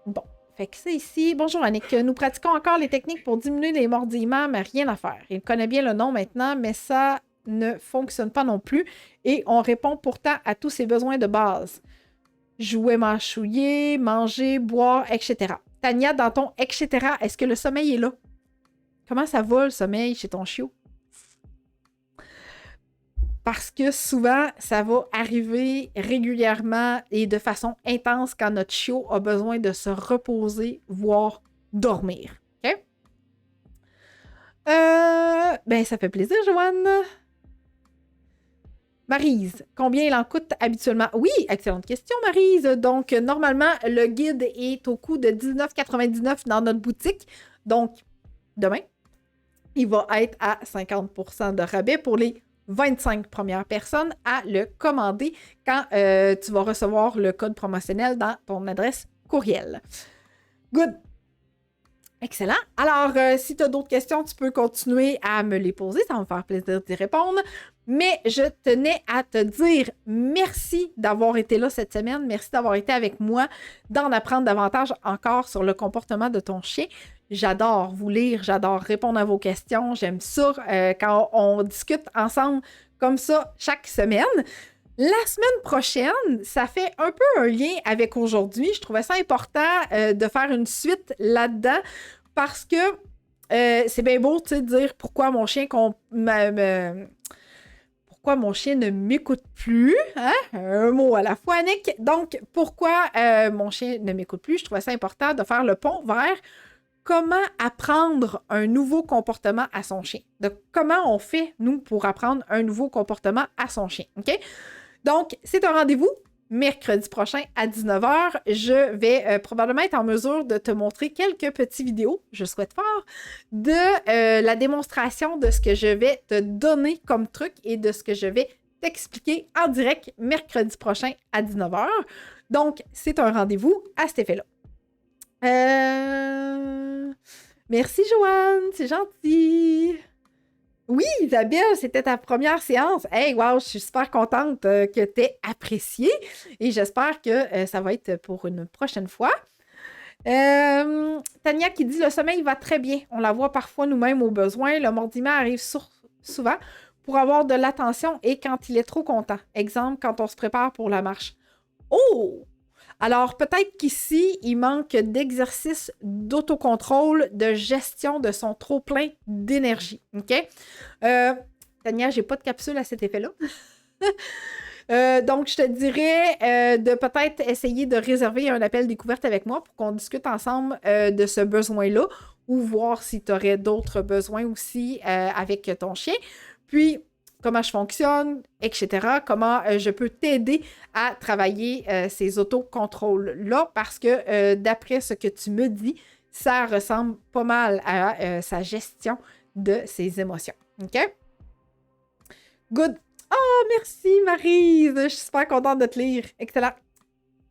Bon. Fait que c'est ici. Bonjour Annick. Nous pratiquons encore les techniques pour diminuer les mordillements, mais rien à faire. Il connaît bien le nom maintenant, mais ça ne fonctionne pas non plus et on répond pourtant à tous ses besoins de base. Jouer, mâchouiller, manger, boire, etc. Tania, dans ton etc., est-ce que le sommeil est là? Comment ça va le sommeil chez ton chiot? Parce que souvent, ça va arriver régulièrement et de façon intense quand notre chiot a besoin de se reposer, voire dormir. OK? Ben, ça fait plaisir, Joanne. Maryse, combien il en coûte habituellement? Oui, excellente question, Maryse. Donc, normalement, le guide est au coût de 19,99 dans notre boutique. Donc, demain, il va être à 50% de rabais pour les 25 premières personnes à le commander quand tu vas recevoir le code promotionnel dans ton adresse courriel. Good! Excellent. Alors, si tu as d'autres questions, tu peux continuer à me les poser. Ça va me faire plaisir d'y répondre. Mais je tenais à te dire merci d'avoir été là cette semaine. Merci d'avoir été avec moi, d'en apprendre davantage encore sur le comportement de ton chien. J'adore vous lire, j'adore répondre à vos questions. J'aime ça quand on discute ensemble comme ça chaque semaine. La semaine prochaine, ça fait un peu un lien avec aujourd'hui. Je trouvais ça important de faire une suite là-dedans parce que c'est bien beau, tu sais, de dire pourquoi mon chien pourquoi mon chien ne m'écoute plus. Hein? Un mot à la fois, Nick. Donc, pourquoi mon chien ne m'écoute plus? Je trouvais ça important de faire le pont vers comment apprendre un nouveau comportement à son chien. Donc, comment on fait, nous, pour apprendre un nouveau comportement à son chien. OK? Donc, c'est un rendez-vous mercredi prochain à 19h. Je vais probablement être en mesure de te montrer quelques petites vidéos, je souhaite fort, de la démonstration de ce que je vais te donner comme truc et de ce que je vais t'expliquer en direct mercredi prochain à 19h. Donc, c'est un rendez-vous à cet effet-là. Merci, Joanne, c'est gentil. Oui, Isabelle, c'était ta première séance. Hey, wow, je suis super contente que tu aies apprécié et j'espère que ça va être pour une prochaine fois. Tania qui dit « Le sommeil va très bien. On la voit parfois nous-mêmes au besoin. Le mordiment arrive souvent pour avoir de l'attention et quand il est trop content. Exemple, quand on se prépare pour la marche. » Oh! Alors, peut-être qu'ici, il manque d'exercice d'autocontrôle, de gestion de son trop-plein d'énergie. OK? Tania, j'ai pas de capsule à cet effet-là. Donc, je te dirais de peut-être essayer de réserver un appel découverte avec moi pour qu'on discute ensemble de ce besoin-là ou voir si tu aurais d'autres besoins aussi avec ton chien. Puis, comment je fonctionne, etc. Comment je peux t'aider à travailler ces autocontrôles-là parce que d'après ce que tu me dis, ça ressemble pas mal à sa gestion de ses émotions. OK? Good. Oh, merci Maryse. Je suis super contente de te lire. Excellent.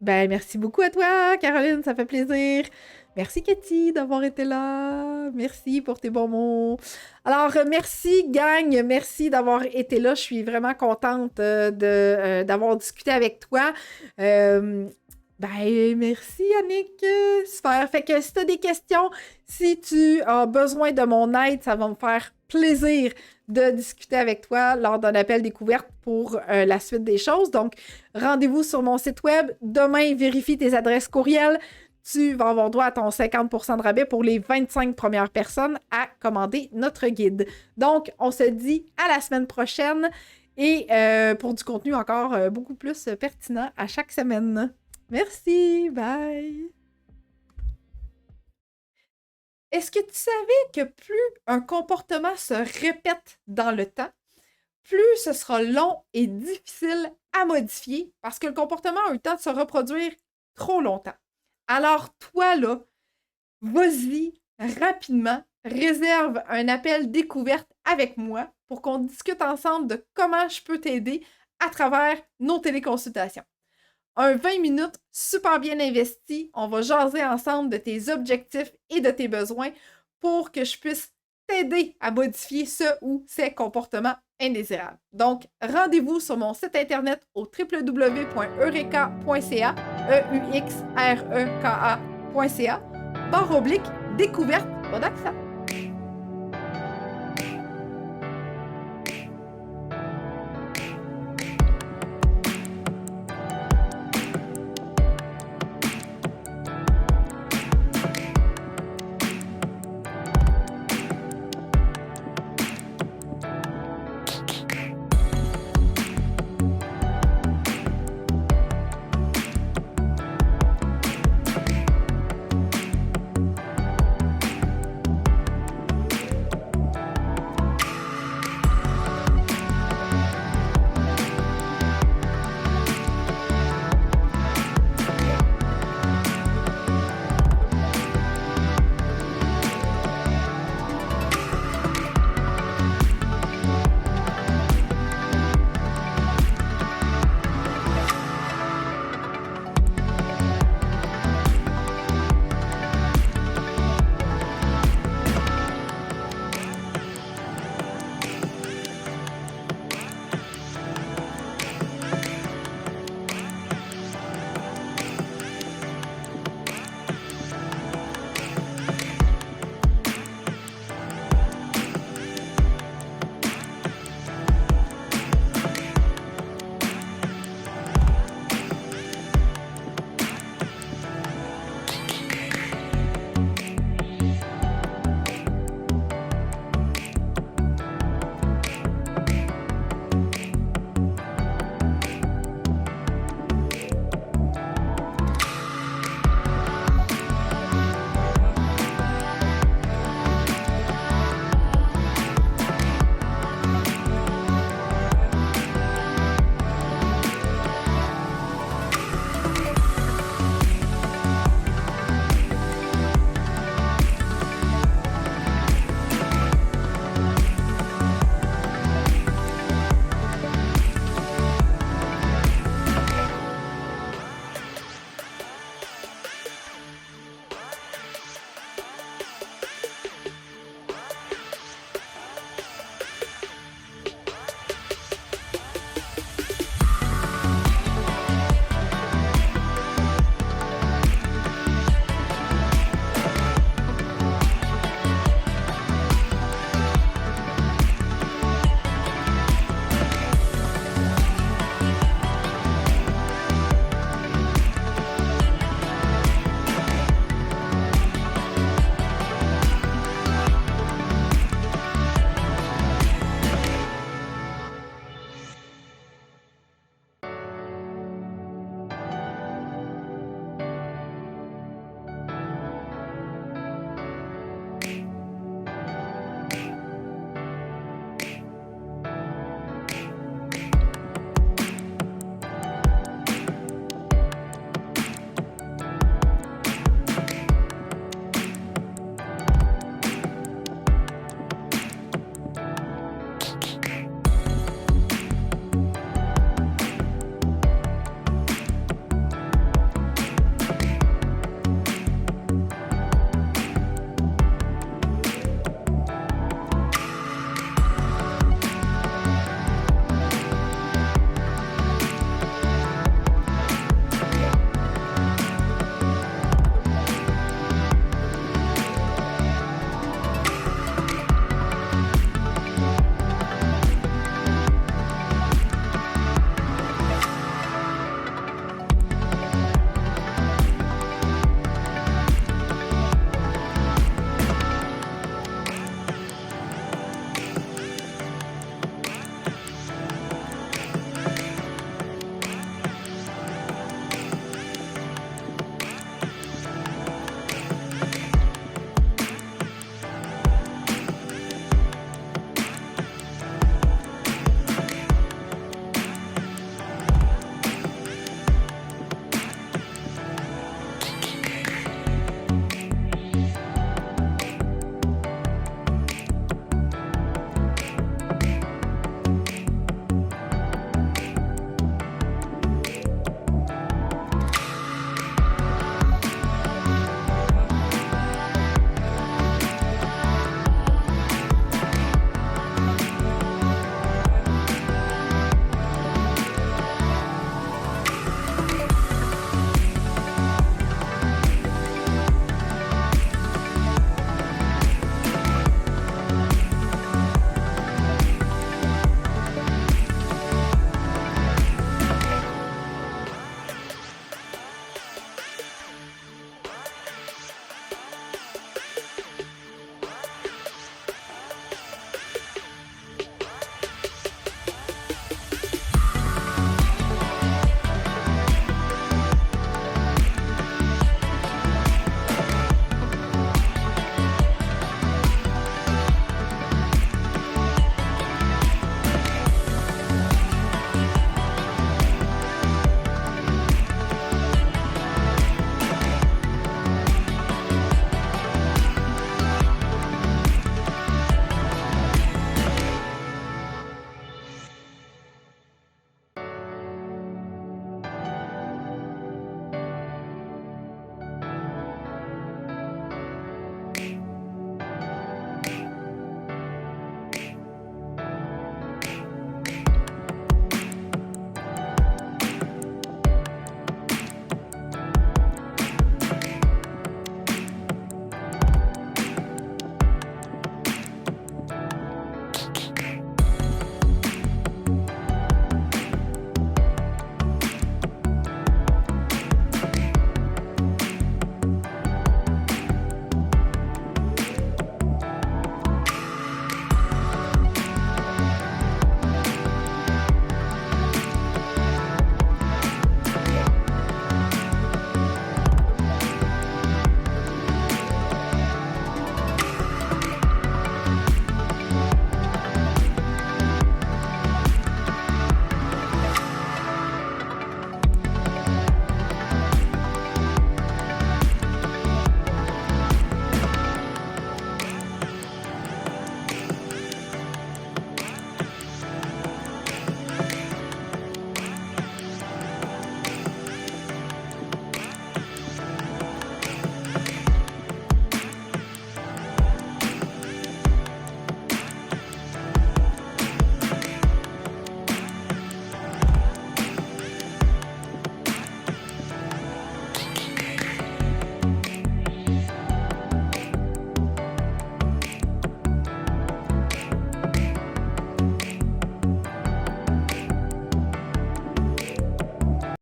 Ben, merci beaucoup à toi, Caroline. Ça fait plaisir. Merci, Cathy, d'avoir été là. Merci pour tes bons mots. Alors, merci, gang. Merci d'avoir été là. Je suis vraiment contente d'avoir discuté avec toi. Merci, Yannick. Super. Fait que si tu as des questions, si tu as besoin de mon aide, ça va me faire plaisir de discuter avec toi lors d'un appel découverte pour la suite des choses. Donc, rendez-vous sur mon site web. Demain, vérifie tes adresses courriel. Tu vas avoir droit à ton 50% de rabais pour les 25 premières personnes à commander notre guide. Donc, on se dit à la semaine prochaine et pour du contenu encore beaucoup plus pertinent à chaque semaine. Merci, bye! Est-ce que tu savais que plus un comportement se répète dans le temps, plus ce sera long et difficile à modifier parce que le comportement a eu le temps de se reproduire trop longtemps? Alors, toi, là, vas-y rapidement, réserve un appel découverte avec moi pour qu'on discute ensemble de comment je peux t'aider à travers nos téléconsultations. Un 20 minutes super bien investi. On va jaser ensemble de tes objectifs et de tes besoins pour que je puisse t'aider à modifier ce ou ces comportements indésirables. Donc, rendez-vous sur mon site internet au www.eureka.ca, EUXREKA.ca, /découverte, pas d'accent.